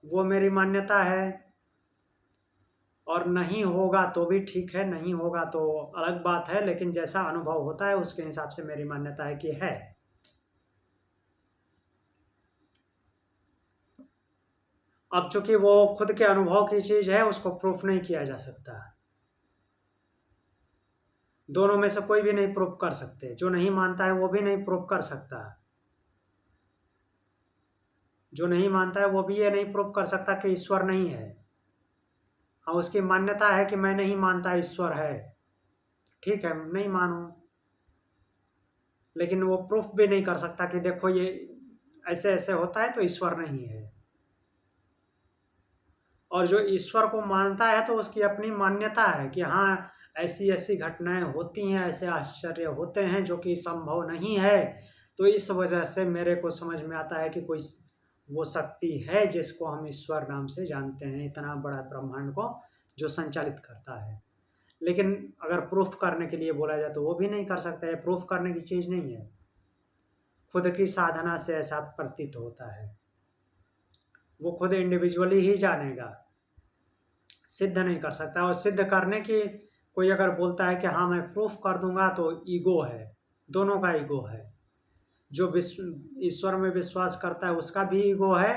वो मेरी मान्यता है, और नहीं होगा तो भी ठीक है, नहीं होगा तो अलग बात है, लेकिन जैसा अनुभव होता है उसके हिसाब से मेरी मान्यता है कि है। अब चूंकि वो खुद के अनुभव की चीज है, उसको प्रूफ नहीं किया जा सकता। दोनों में से कोई भी नहीं प्रूफ कर सकते। जो नहीं मानता है वो भी नहीं प्रूफ कर सकता। जो नहीं मानता है वो भी ये नहीं प्रूफ कर सकता कि ईश्वर नहीं है। हाँ, उसकी मान्यता है कि मैं नहीं मानता ईश्वर है, ठीक है, नहीं मानो, लेकिन वो प्रूफ भी नहीं कर सकता कि देखो ये ऐसे ऐसे होता है तो ईश्वर नहीं है। और जो ईश्वर को मानता है तो उसकी अपनी मान्यता है कि हाँ, ऐसी ऐसी घटनाएं होती हैं, ऐसे आश्चर्य होते हैं जो कि संभव नहीं है, तो इस वजह से मेरे को समझ में आता है कि कोई वो शक्ति है जिसको हम ईश्वर नाम से जानते हैं, इतना बड़ा ब्रह्मांड को जो संचालित करता है। लेकिन अगर प्रूफ करने के लिए बोला जाए तो वो भी नहीं कर सकता है, प्रूफ करने की चीज़ नहीं है, खुद की साधना से ऐसा प्रतीत होता है, वो खुद इंडिविजुअली ही जानेगा, सिद्ध नहीं कर सकता। और सिद्ध करने की कोई अगर बोलता है कि हाँ मैं प्रूफ कर दूंगा, तो ईगो है, दोनों का ईगो है। जो ईश्वर में विश्वास करता है उसका भी ईगो है,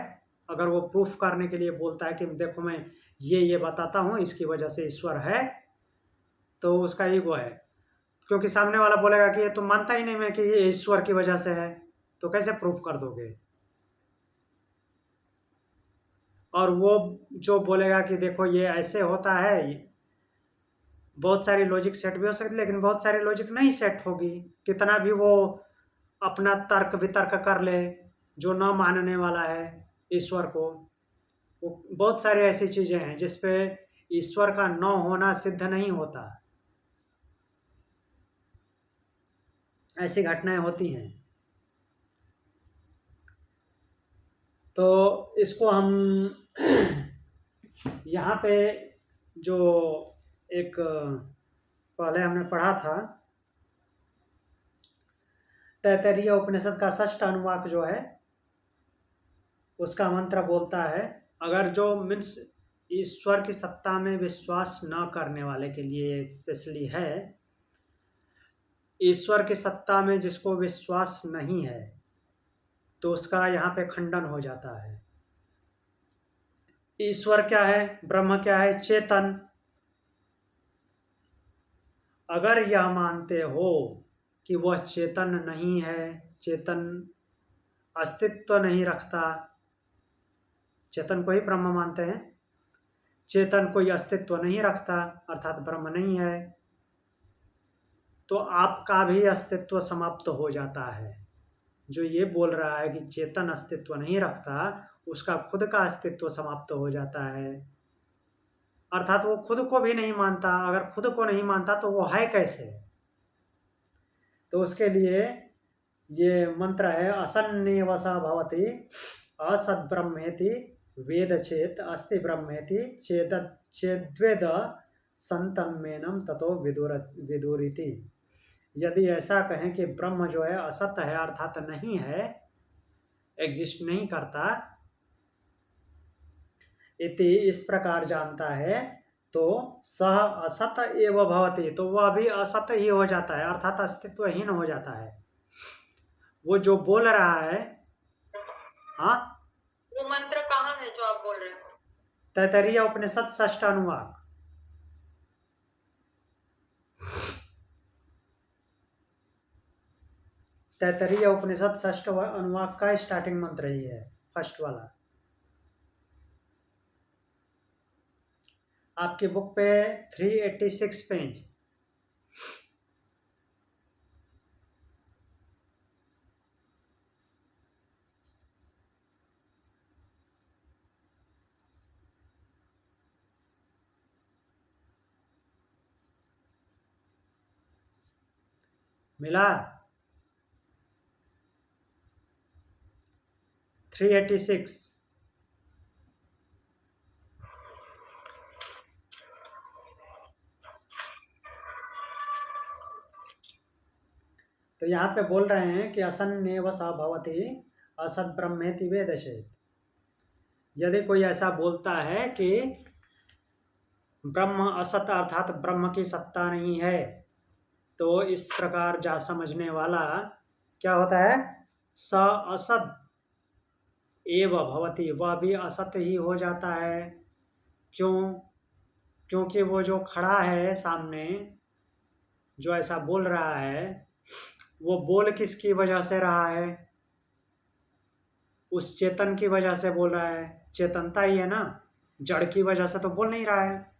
अगर वो प्रूफ करने के लिए बोलता है कि देखो मैं ये बताता हूँ इसकी वजह से ईश्वर है, तो उसका ईगो है। क्योंकि सामने वाला बोलेगा कि ये तो मानता ही नहीं मैं कि ये ईश्वर की वजह से है, तो कैसे प्रूफ कर दोगे। और वो जो बोलेगा कि देखो ये ऐसे होता है, बहुत सारी लॉजिक सेट भी हो सकती, लेकिन बहुत सारी लॉजिक नहीं सेट होगी, कितना भी वो अपना तर्क वितर्क कर ले, जो न मानने वाला है ईश्वर को। वो बहुत सारी ऐसी चीज़ें हैं जिस पे ईश्वर का न होना सिद्ध नहीं होता, ऐसी घटनाएं होती हैं। तो इसको हम यहाँ पे जो एक पहले हमने पढ़ा था, तैत्तरीय उपनिषद का 6ठ अनुवाक जो है उसका मंत्र बोलता है, अगर जो मीन्स ईश्वर की सत्ता में विश्वास न करने वाले के लिए स्पेशली है, ईश्वर की सत्ता में जिसको विश्वास नहीं है तो उसका यहाँ पे खंडन हो जाता है। ईश्वर क्या है, ब्रह्म क्या है, चेतन। अगर यह मानते हो कि वह चेतन नहीं है, चेतन अस्तित्व नहीं रखता, चेतन को ही ब्रह्म मानते हैं, चेतन कोई अस्तित्व नहीं रखता अर्थात ब्रह्म नहीं है, तो आपका भी अस्तित्व समाप्त हो जाता है। जो ये बोल रहा है कि चेतन अस्तित्व नहीं रखता, उसका खुद का अस्तित्व समाप्त हो जाता है, अर्थात वो खुद को भी नहीं मानता। अगर खुद को नहीं मानता तो वो है कैसे। तो उसके लिए ये मंत्र है, असन्नेवसा भवति असद ब्रह्मेति वेद चेत अस्ति ब्रह्मेति चेद्वेद संतमेनम ततो विदुरिति। यदि ऐसा कहें कि ब्रह्म जो है असत है अर्थात नहीं है, एग्जिस्ट नहीं करता, इति इस प्रकार जानता है, तो सह असत एव भवति, तो वह भी असत ही हो जाता है अर्थात अस्तित्वहीन हो जाता है। वो जो बोल रहा है, हाँ
वो मंत्र कहाँ है जो आप बोल रहे हो?
तैत्तरीय उपनिषद 6ठ अनुवाक। तैत्तरीय उपनिषद 6ठ अनुवाक का स्टार्टिंग मंत्र ही है, फर्स्ट वाला। आपकी बुक पे 386 पेज। मिला 386। तो यहाँ पे बोल रहे हैं कि असन्नेव स भवति असद ब्रह्मेति वेदचेत। यदि कोई ऐसा बोलता है कि ब्रह्म असत अर्थात ब्रह्म की सत्ता नहीं है, तो इस प्रकार जा समझने वाला क्या होता है, स असद एव भवति, वह भी असत ही हो जाता है। क्यों? क्योंकि वो जो खड़ा है सामने, जो ऐसा बोल रहा है, वो बोल किसकी वजह से रहा है, उस चेतन की वजह से बोल रहा है। चेतनता ही है ना, जड़ की वजह से तो बोल नहीं रहा है,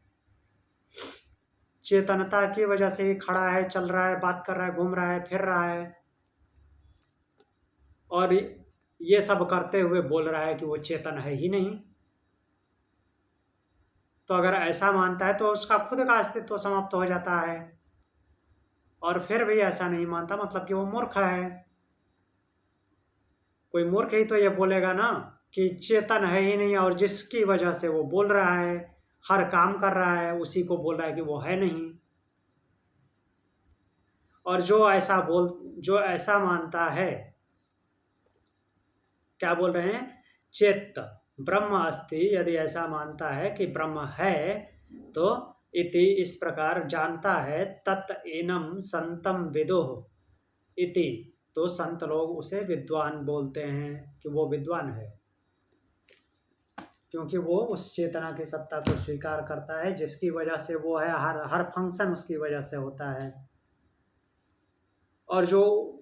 चेतनता की वजह से ही खड़ा है, चल रहा है, बात कर रहा है, घूम रहा है, फिर रहा है, और ये सब करते हुए बोल रहा है कि वो चेतन है ही नहीं। तो अगर ऐसा मानता है तो उसका खुद का अस्तित्व समाप्त हो जाता है, और फिर भी ऐसा नहीं मानता मतलब कि वो मूर्ख है। कोई मूर्ख ही तो ये बोलेगा ना कि चेतन है ही नहीं, और जिसकी वजह से वो बोल रहा है, हर काम कर रहा है, उसी को बोल रहा है कि वो है नहीं। और जो ऐसा मानता है, क्या बोल रहे हैं, चेत ब्रह्म अस्ति, यदि ऐसा मानता है कि ब्रह्म है, तो इति इस प्रकार जानता है, तत् एनम संतम विदुः इति, तो संत लोग उसे विद्वान बोलते हैं कि वो विद्वान है, क्योंकि वो उस चेतना की सत्ता को स्वीकार करता है, जिसकी वजह से वो है, हर फंक्शन उसकी वजह से होता है, और जो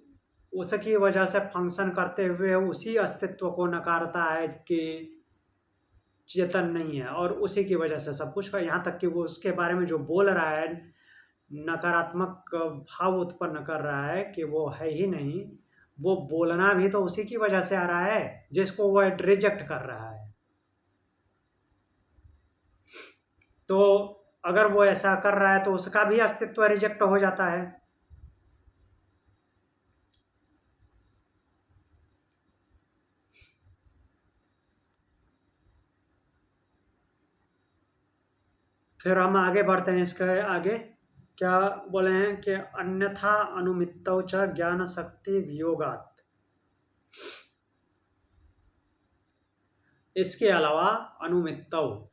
उसकी वजह से फंक्शन करते हुए उसी अस्तित्व को नकारता है कि चेतन नहीं है, और उसी की वजह से सब कुछ, यहाँ तक कि वो उसके बारे में जो बोल रहा है, नकारात्मक भाव उत्पन्न कर रहा है कि वो है ही नहीं, वो बोलना भी तो उसी की वजह से आ रहा है, जिसको वो रिजेक्ट कर रहा है। तो अगर वो ऐसा कर रहा है तो उसका भी अस्तित्व रिजेक्ट हो जाता है। फिर हम आगे बढ़ते हैं, इसके आगे क्या बोले हैं कि अन्यथा अनुमित्तौ च ज्ञान शक्ति वियोगात, इसके अलावा अनुमित्तौ,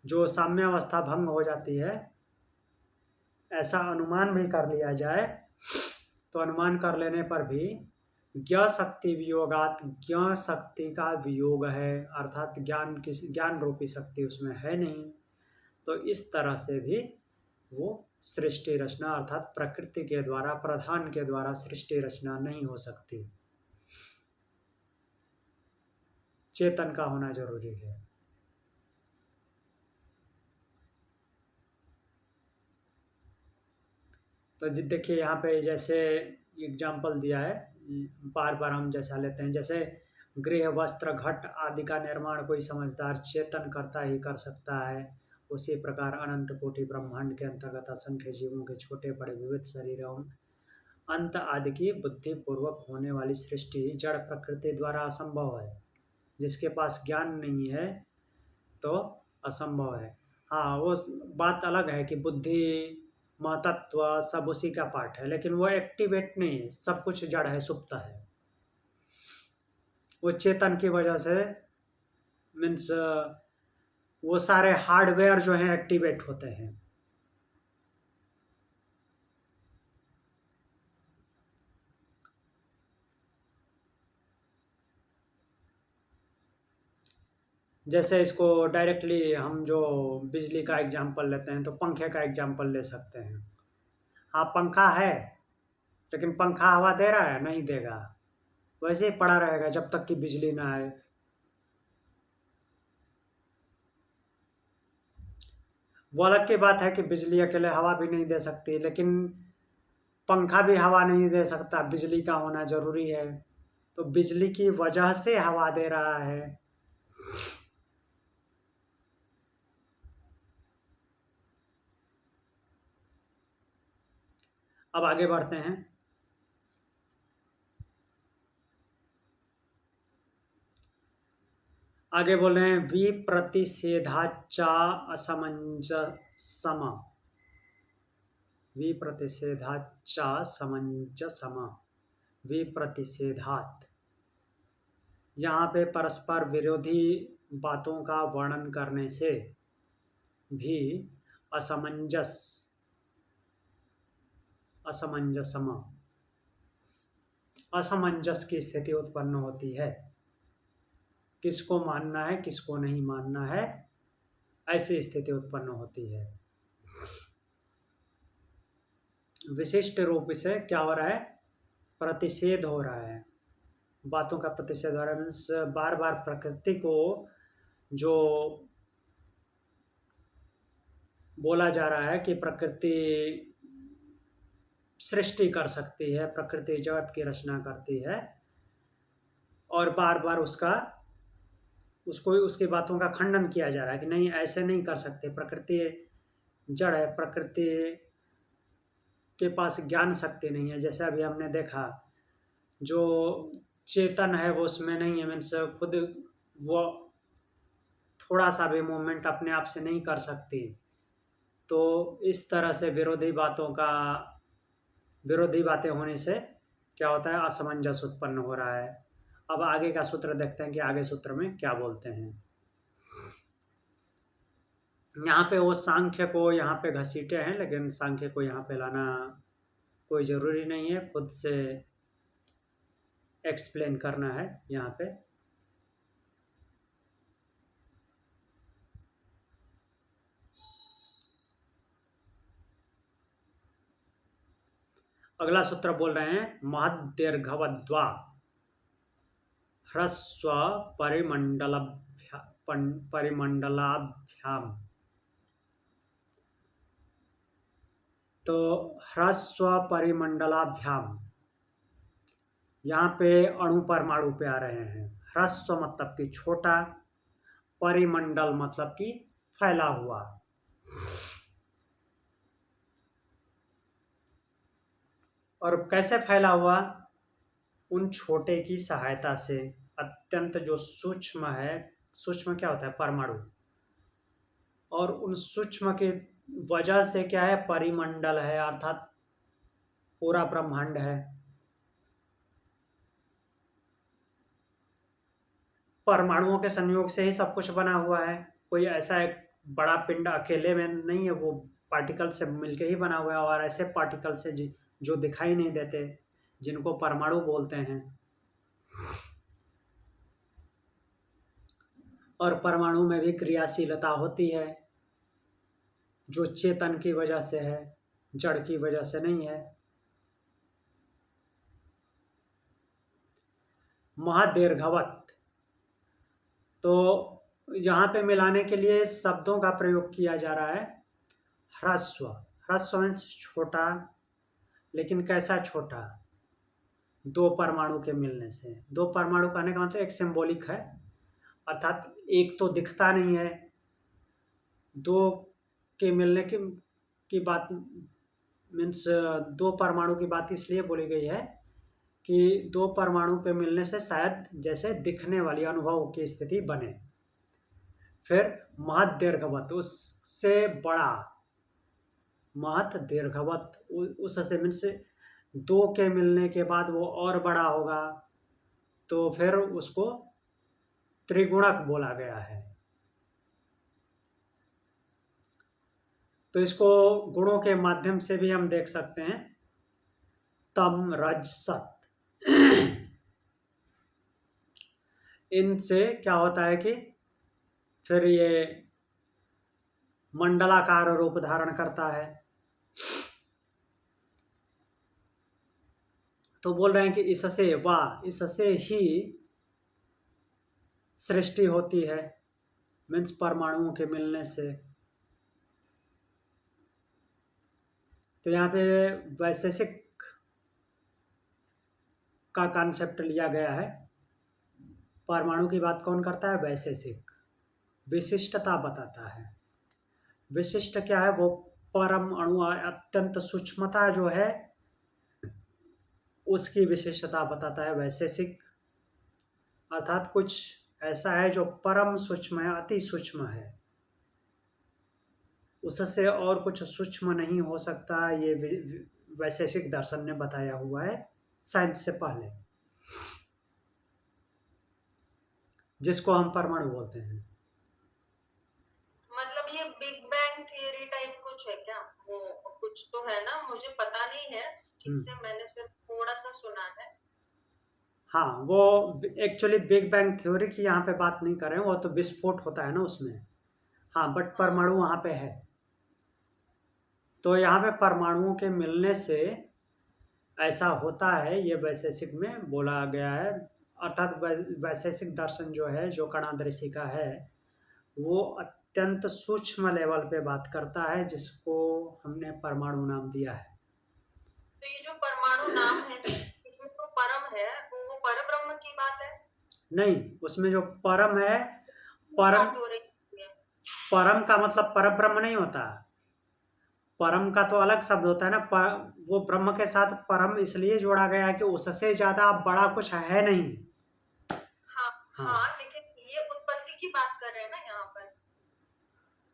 जो साम्य अवस्था भंग हो जाती है, ऐसा अनुमान भी कर लिया जाए, तो अनुमान कर लेने पर भी ज्ञ शक्ति वियोगात, ज्ञ शक्ति का वियोग है, अर्थात ज्ञान रूपी शक्ति उसमें है नहीं, तो इस तरह से भी वो सृष्टि रचना, अर्थात प्रकृति के द्वारा, प्रधान के द्वारा सृष्टि रचना नहीं हो सकती, चेतन का होना जरूरी है। तो देखिए यहाँ पे जैसे एग्जाम्पल दिया है, बार बार हम जैसा लेते हैं, जैसे गृह वस्त्र घट आदि का निर्माण कोई समझदार चेतन करता ही कर सकता है, उसी प्रकार अनंत कोटि ब्रह्मांड के अंतर्गत असंख्य जीवों के छोटे बड़े विविध शरीरों अंत आदि की बुद्धि पूर्वक होने वाली सृष्टि जड़ प्रकृति द्वारा असंभव है। जिसके पास ज्ञान नहीं है तो असंभव है। हाँ, वो बात अलग है कि बुद्धि महतत्व सब उसी का पार्ट है, लेकिन वो एक्टिवेट नहीं है, सब कुछ जड़ है, सुप्त है, वो चेतन की वजह से, मीन्स वो सारे हार्डवेयर जो हैं एक्टिवेट होते हैं। जैसे इसको डायरेक्टली हम जो बिजली का एग्जांपल लेते हैं, तो पंखे का एग्जांपल ले सकते हैं। हाँ, पंखा है, लेकिन पंखा हवा दे रहा है? नहीं देगा, वैसे ही पड़ा रहेगा जब तक कि बिजली ना आए। वो अलग की बात है कि बिजली अकेले हवा भी नहीं दे सकती, लेकिन पंखा भी हवा नहीं दे सकता, बिजली का होना जरूरी है, तो बिजली की वजह से हवा दे रहा है। अब आगे बढ़ते हैं। आगे बोल रहे हैं विप्रतिषेधाचा असमंजसम, विप्रतिषेधाचा समंजसम, विप्रतिषेधात, यहाँ पे परस्पर विरोधी बातों का वर्णन करने से भी असमंजसम, असमंजस की स्थिति उत्पन्न होती है। किसको मानना है, किसको नहीं मानना है, ऐसी स्थिति उत्पन्न होती है। विशिष्ट रूप से क्या हो रहा है, प्रतिषेध हो रहा है, बातों का प्रतिषेध हो रहा है, मीन्स बार बार प्रकृति को जो बोला जा रहा है कि प्रकृति सृष्टि कर सकती है, प्रकृति जगत की रचना करती है, और बार बार उसको उसकी बातों का खंडन किया जा रहा है कि नहीं, ऐसे नहीं कर सकते, प्रकृति जड़ है, प्रकृति के पास ज्ञान शक्ति नहीं है। जैसे अभी हमने देखा, जो चेतन है वो उसमें नहीं है, मीन्स खुद वो थोड़ा सा भी मूवमेंट अपने आप से नहीं कर सकती। तो इस तरह से विरोधी बातें होने से क्या होता है, असमंजस उत्पन्न हो रहा है। अब आगे का सूत्र देखते हैं कि आगे सूत्र में क्या बोलते हैं। यहाँ पे वो सांख्य को यहाँ पे घसीटे हैं, लेकिन सांख्य को यहाँ पे लाना कोई ज़रूरी नहीं है, खुद से एक्सप्लेन करना है यहाँ पे। अगला सूत्र बोल रहे हैं, महद्दीर्घवद्वा ह्रस्व परिमंडलाभ्याम। तो ह्रस्व परिमंडलाभ्याम, यहाँ पे अणु परमाणु पे आ रहे हैं। ह्रस्व मतलब कि छोटा, परिमंडल मतलब कि फैला हुआ। और कैसे फैला हुआ? उन छोटे की सहायता से, अत्यंत जो सूक्ष्म है। सूक्ष्म क्या होता है? परमाणु। और उन सूक्ष्म के वजह से क्या है? परिमंडल है, अर्थात पूरा ब्रह्मांड है। परमाणुओं के संयोग से ही सब कुछ बना हुआ है। कोई ऐसा एक बड़ा पिंड अकेले में नहीं है, वो पार्टिकल से मिलके ही बना हुआ है। और ऐसे पार्टिकल से जो दिखाई नहीं देते, जिनको परमाणु बोलते हैं। और परमाणु में भी क्रियाशीलता होती है, जो चेतन की वजह से है, जड़ की वजह से नहीं है। महद्दीर्घवत्, तो यहाँ पे मिलाने के लिए शब्दों का प्रयोग किया जा रहा है। ह्रस्व, ह्रस्व मीन्स छोटा, लेकिन कैसा छोटा? दो परमाणु के मिलने से। दो परमाणु कहने का मतलब एक सिंबॉलिक है, अर्थात एक तो दिखता नहीं है। दो के मिलने की बात मीन्स दो परमाणु की बात इसलिए बोली गई है कि दो परमाणु के मिलने से शायद जैसे दिखने वाली अनुभव की स्थिति बने। फिर महद्दीर्घवत्, उससे बड़ा। महद्दीर्घवत्, उससे मीन्स दो के मिलने के बाद वो और बड़ा होगा, तो फिर उसको त्रिगुणक बोला गया है। तो इसको गुणों के माध्यम से भी हम देख सकते हैं। तम, रज, सत। इनसे क्या होता है कि फिर ये मंडलाकार रूप धारण करता है। तो बोल रहे हैं कि इससे ही सृष्टि होती है, मीन्स परमाणुओं के मिलने से। तो यहाँ पे वैशेषिक का कॉन्सेप्ट लिया गया है। परमाणु की बात कौन करता है? वैशेषिक। विशिष्टता बताता है। विशिष्ट क्या है? वो परम अणु, अत्यंत सूक्ष्मता जो है उसकी विशिष्टता बताता है वैशेषिक। अर्थात कुछ ऐसा है जो परम सूक्ष्म है, अति सूक्ष्म है, उससे और कुछ सूक्ष्म नहीं हो सकता। ये वैशेषिक दर्शन ने बताया हुआ है साइंस से पहले, जिसको हम परमाणु बोलते हैं।
मतलब ये बिग बैंग थियरी टाइप कुछ है क्या? वो कुछ तो है ना, मुझे पता नहीं है ठीक से, मैंने सिर्फ थोड़ा सा सुना है।
हाँ, वो एक्चुअली बिग बैंग थ्योरी की यहाँ पे बात नहीं कर रहे हैं, वो तो विस्फोट होता है ना उसमें। हाँ, बट परमाणु वहाँ पे है। तो यहाँ पे परमाणुओं के मिलने से ऐसा होता है, ये वैशेषिक में बोला गया है। अर्थात वैशेषिक दर्शन जो है, जो कणादृषि का है, वो अत्यंत सूक्ष्म लेवल पे बात करता है, जिसको हमने परमाणु नाम दिया है।
तो ये जो परमाणु नाम है, इसमें तो परम है, वो परब्रह्म की बात है?
नहीं, उसमें जो परम है, परम का मतलब परब्रह्म नहीं होता। परम का तो अलग शब्द होता है ना, वो ब्रह्म के साथ परम इसलिए जोड़ा गया है कि उससे ज्यादा बड़ा कुछ है नहीं।
हाँ,
हाँ
हाँ, लेकिन ये उत्पत्ति की बात कर रहे हैं ना यहाँ पर।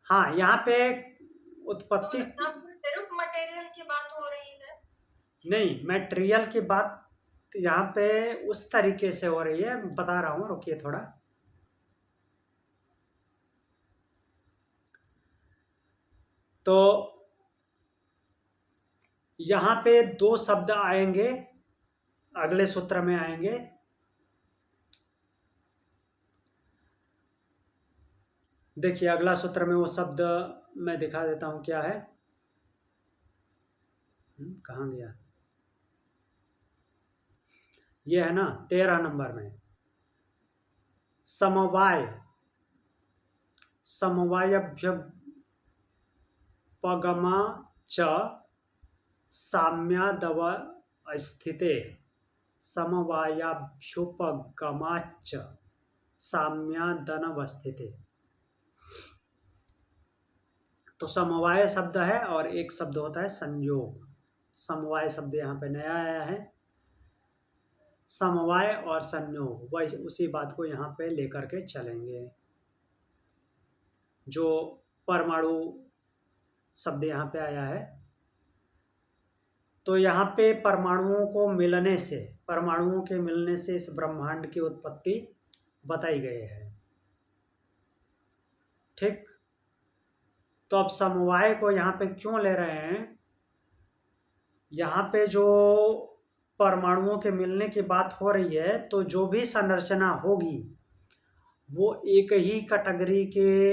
हाँ, यहाँ पे
तो
उत्पत्ति
यहाँ पर सिर्फ मटेरियल की बात हो रही है।
नहीं, मटेरियल की बात यहाँ पे उस तरीके से हो रही है, बता रहा हूँ, रुकिए थोड़ा। तो यहाँ पे दो शब्द आएंगे, अगले सूत्र में आएंगे। देखिए अगला सूत्र में वो शब्द मैं दिखा देता हूँ क्या है। कहाँ गया, ये है ना 13 नंबर में, समवाय, समवायभ्युपगमा च साम्यादवस्थिते, समवायाभ्युपगमाच्च साम्यादनवस्थिते। तो समवाय शब्द है और एक शब्द होता है संयोग। समवाय शब्द यहाँ पे नया आया है, समवाय और संयोग वही उसी बात को यहाँ पे लेकर के चलेंगे। जो परमाणु शब्द यहाँ पे आया है, तो यहाँ पे परमाणुओं के मिलने से इस ब्रह्मांड की उत्पत्ति बताई गई है। ठीक, तो अब समवाय को यहाँ पे क्यों ले रहे हैं, यहाँ पे जो परमाणुओं के मिलने की बात हो रही है, तो जो भी संरचना होगी वो एक ही कैटेगरी के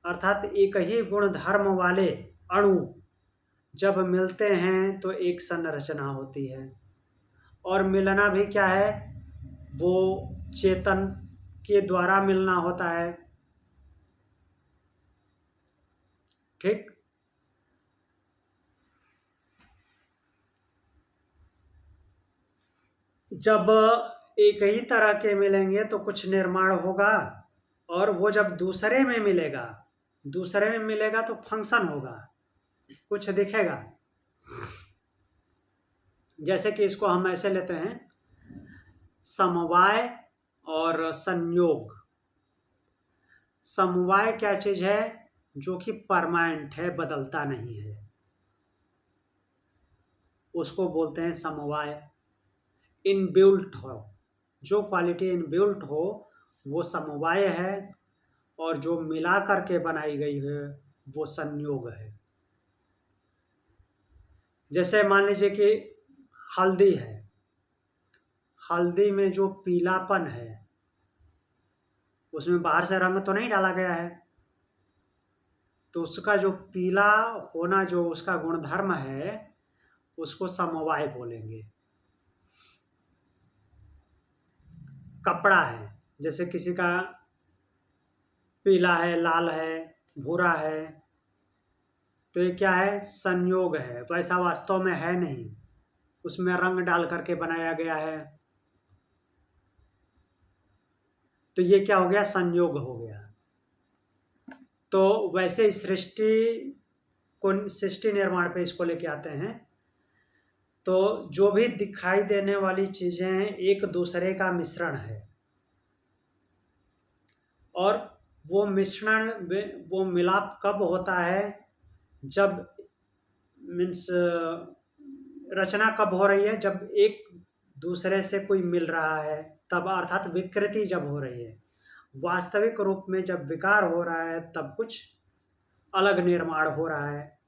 अर्थात एक ही गुण धर्म वाले अणु जब मिलते हैं तो एक संरचना होती है। और मिलना भी क्या है, वो चेतन के द्वारा मिलना होता है। ठीक, जब एक ही तरह के मिलेंगे तो कुछ निर्माण होगा, और वो जब दूसरे में मिलेगा तो फंक्शन होगा, कुछ दिखेगा। जैसे कि इसको हम ऐसे लेते हैं, समवाय और संयोग। समवाय क्या चीज है, जो कि परमानेंट है, बदलता नहीं है, उसको बोलते हैं समवाय। इनबिल्ट हो, जो क्वालिटी इनबिल्ट हो वो समवाय है, और जो मिला करके बनाई गई है वो संयोग है। जैसे मान लीजिए कि हल्दी है, हल्दी में जो पीलापन है उसमें बाहर से रंग तो नहीं डाला गया है, तो उसका जो पीला होना जो उसका गुणधर्म है उसको समवाय बोलेंगे। कपड़ा है, जैसे किसी का पीला है, लाल है, भूरा है, तो ये क्या है, संयोग है, वैसा वास्तव में है नहीं, उसमें रंग डाल करके बनाया गया है, तो ये क्या हो गया, संयोग हो गया। तो वैसे सृष्टि निर्माण पे इसको लेके आते हैं। तो जो भी दिखाई देने वाली चीजें एक दूसरे का मिश्रण है, और वो मिश्रण, वो मिलाप कब होता है, जब मीन्स रचना कब हो रही है, जब एक दूसरे से कोई मिल रहा है तब, अर्थात विकृति जब हो रही है। वास्तविक रूप में जब विकार हो रहा है तब कुछ अलग निर्माण हो रहा है,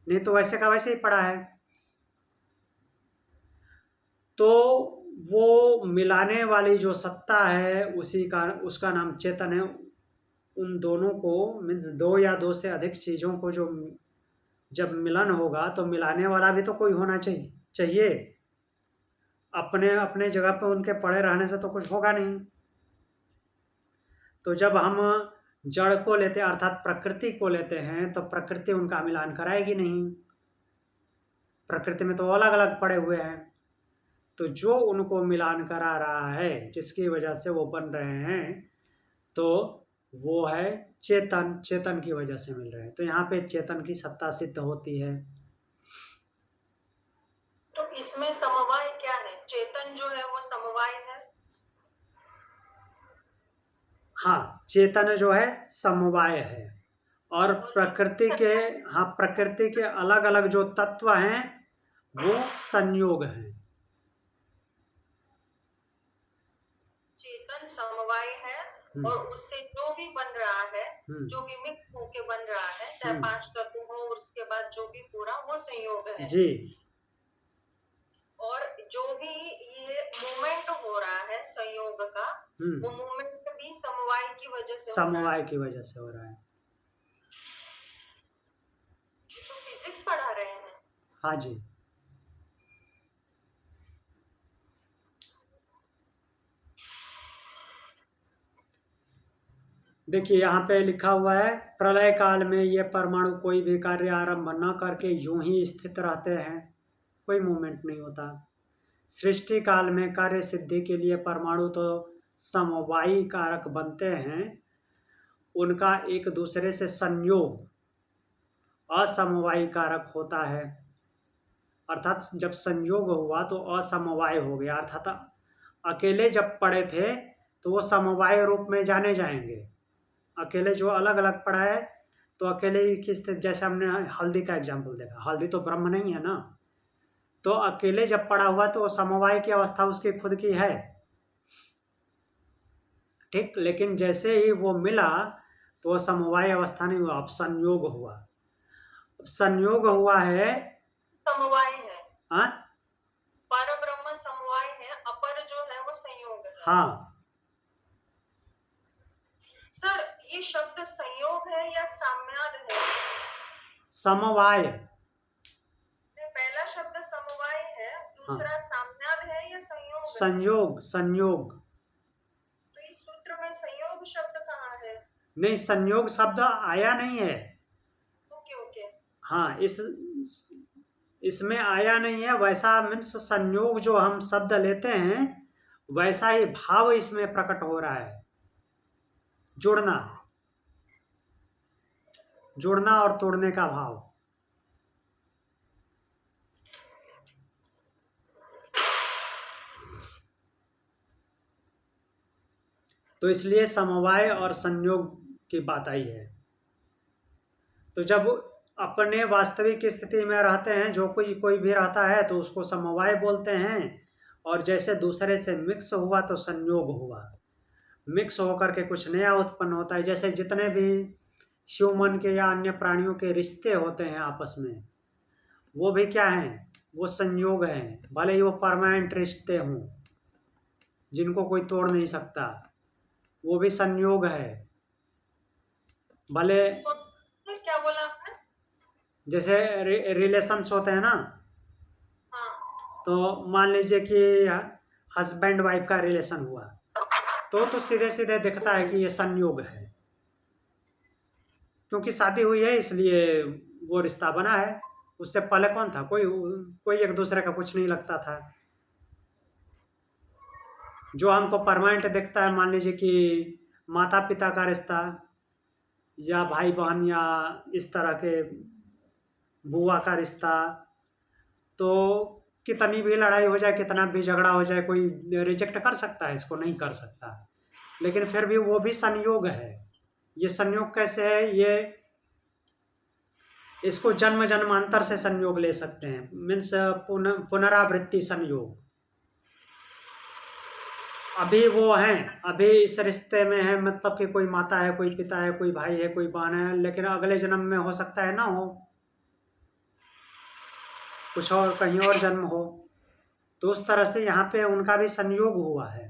नहीं तो वैसे का वैसे ही पड़ा है। तो वो मिलाने वाली जो सत्ता है उसका नाम चेतन है। उन दोनों को मीन्स दो या दो से अधिक चीज़ों को जो जब मिलन होगा तो मिलाने वाला भी तो कोई होना चाहिए। अपने अपने जगह पे उनके पड़े रहने से तो कुछ होगा नहीं। तो जब हम जड़ को लेते हैं अर्थात प्रकृति को लेते हैं तो प्रकृति उनका मिलान कराएगी नहीं, प्रकृति में तो अलग अलग पड़े हुए हैं। तो जो उनको मिलान करा रहा है, जिसकी वजह से वो बन रहे हैं, तो वो है चेतन, चेतन की वजह से मिल रहे हैं। तो यहाँ पे चेतन की सत्ता सिद्ध होती है।
तो इसमें समवाय क्या है? चेतन जो है वो समवाय है।
हाँ, चेतन जो है समवाय है, और प्रकृति के, हाँ, प्रकृति के अलग अलग जो तत्व हैं वो संयोग हैं।
चेतन समवाय है और उससे जो भी बन रहा है, जो भी मिक्स होके बन रहा है, चाहे 5 तत्व हो, उसके बाद जो भी पूरा, वो संयोग है
जी।
और जो भी ये मूवमेंट हो रहा है संयोग का, वो मूवमेंट भी समवाय की वजह से
समवाय की वजह से हो रहा है।
तो फिजिक्स पढ़ा रहे हैं।
हाँ जी। देखिए यहाँ पे लिखा हुआ है, प्रलय काल में ये परमाणु कोई भी कार्य आरंभ न करके यूं ही स्थित रहते हैं, कोई मूवमेंट नहीं होता। सृष्टि काल में कार्य सिद्धि के लिए परमाणु तो समवायी कारक बनते हैं, उनका एक दूसरे से संयोग असमवायी कारक होता है। अर्थात जब संयोग हुआ तो असमवाय हो गया, अर्थात अकेले जब पड़े थे तो वो समवाय रूप में जाने जाएंगे। अकेले जो अलग अलग पड़ा है तो अकेले ही किस, जैसे हमने हल्दी का एग्जाम्पल देखा, हल्दी तो ब्रह्म नहीं है ना, तो अकेले जब पड़ा हुआ तो समवाय की अवस्था उसकी खुद की है, ठीक। लेकिन जैसे ही वो मिला तो समवाय अवस्था नहीं हुआ, अब संयोग हुआ। संयोग हुआ है,
समवाय है।
हाँ,
पर ब्रह्म समवाय है, अपर जो है वो संयोग है।
हाँ
सर, ये शब्द संयोग है या साम्याद है?
समवाय।
पहला शब्द समवाय है, दूसरा साम्याद है या संयोग?
संयोग, संयोग।
तो इस सूत्र में संयोग शब्द कहाँ है?
नहीं, संयोग शब्द आया नहीं है।
Okay okay.
हाँ, इसमें आया नहीं है। वैसा मीन्स संयोग जो हम शब्द लेते हैं वैसा ही भाव इसमें प्रकट हो रहा है, जुड़ना, जुड़ना और तोड़ने का भाव। तो इसलिए समवाय और संयोग की बात आई है। तो जब अपने वास्तविक स्थिति में रहते हैं, जो कोई भी रहता है तो उसको समवाय बोलते हैं, और जैसे दूसरे से मिक्स हुआ तो संयोग हुआ। मिक्स होकर के कुछ नया उत्पन्न होता है। जैसे जितने भी ह्यूमन के या अन्य प्राणियों के रिश्ते होते हैं आपस में, वो भी क्या हैं? वो संयोग हैं, भले ही वो परमानेंट रिश्ते हों जिनको कोई तोड़ नहीं सकता, वो भी संयोग है। भले
क्या बोला आपने? जैसे
रिलेशंस होते हैं ना,
हाँ।
तो मान लीजिए कि हस्बैंड वाइफ का रिलेशन हुआ तो सीधे सीधे दिखता है कि ये संयोग है, क्योंकि शादी हुई है इसलिए वो रिश्ता बना है। उससे पहले कौन था? कोई एक दूसरे का कुछ नहीं लगता था। जो हमको परमानेंट दिखता है, मान लीजिए कि माता पिता का रिश्ता या भाई बहन या इस तरह के बुआ का रिश्ता, तो कितनी भी लड़ाई हो जाए, कितना भी झगड़ा हो जाए, कोई रिजेक्ट कर सकता है? इसको नहीं कर सकता। लेकिन फिर भी वो भी संयोग है। ये संयोग कैसे है? ये इसको जन्म जन्मांतर से संयोग ले सकते हैं, मीन्स पुनरावृत्ति संयोग। अभी वो हैं, अभी इस रिश्ते में है, मतलब कि कोई माता है, कोई पिता है, कोई भाई है, कोई बहन है, लेकिन अगले जन्म में हो सकता है ना हो, कुछ और कहीं और जन्म हो। तो उस तरह से यहाँ पे उनका भी संयोग हुआ है।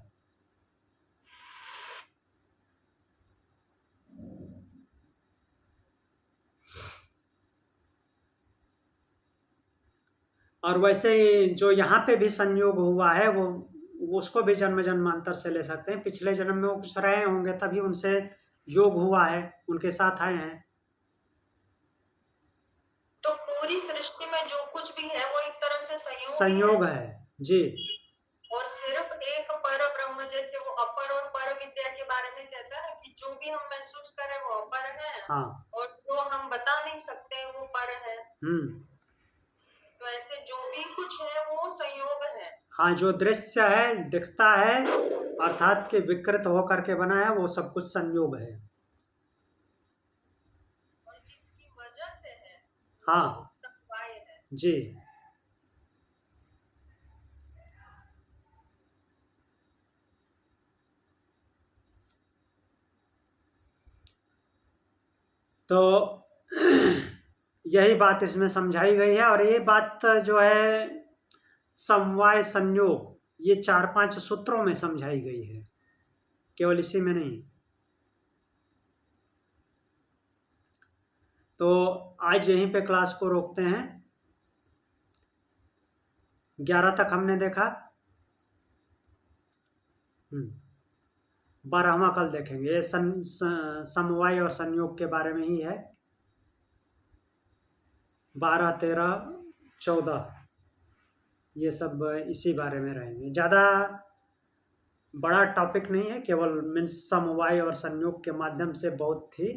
और वैसे ही जो यहाँ पे भी संयोग हुआ है वो उसको भी जन्म जन्मांतर से ले सकते हैं। पिछले जन्म में वो कुछ रहे होंगे तभी उनसे योग हुआ है, उनके साथ आए हैं।
तो पूरी सृष्टि में जो कुछ भी है वो एक तरह से संयोग
है जी।
और सिर्फ एक पर अपर ब्रह्म, जैसे वो अपर और पर विद्या के बारे में कहता है कि जो भी हम महसूस करें वो अपर है,
हाँ,
और जो हम बता नहीं सकते वो पर है। तो ऐसे जो भी कुछ है वो संयोग है।
हाँ, जो दृश्य है, दिखता है, अर्थात कि विकृत होकर के बना है, वो सब कुछ संयोग है।
और जिसकी वजह से है,
हाँ
समवाय है।
जी। तो यही बात इसमें समझाई गई है। और ये बात जो है समवाय संयोग, ये 4-5 सूत्रों में समझाई गई है, केवल इसी में नहीं। तो आज यहीं पे क्लास को रोकते हैं। 11 तक हमने देखा। 12वां कल देखेंगे। ये समवाय और संयोग के बारे में ही है। 12, 13, 14 ये सब इसी बारे में रहेंगे। ज़्यादा बड़ा टॉपिक नहीं है, केवल मीन्स समवाय और संयोग के माध्यम से बहुत ही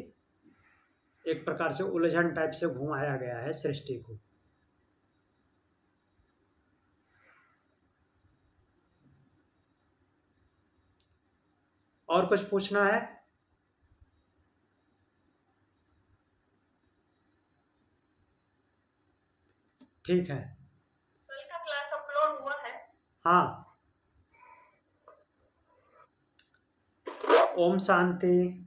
एक प्रकार से उलझन टाइप से घुमाया गया है सृष्टि को। और कुछ पूछना है? ठीक है।
कल का क्लास अपलोड हुआ है?
हाँ। ओम शांति।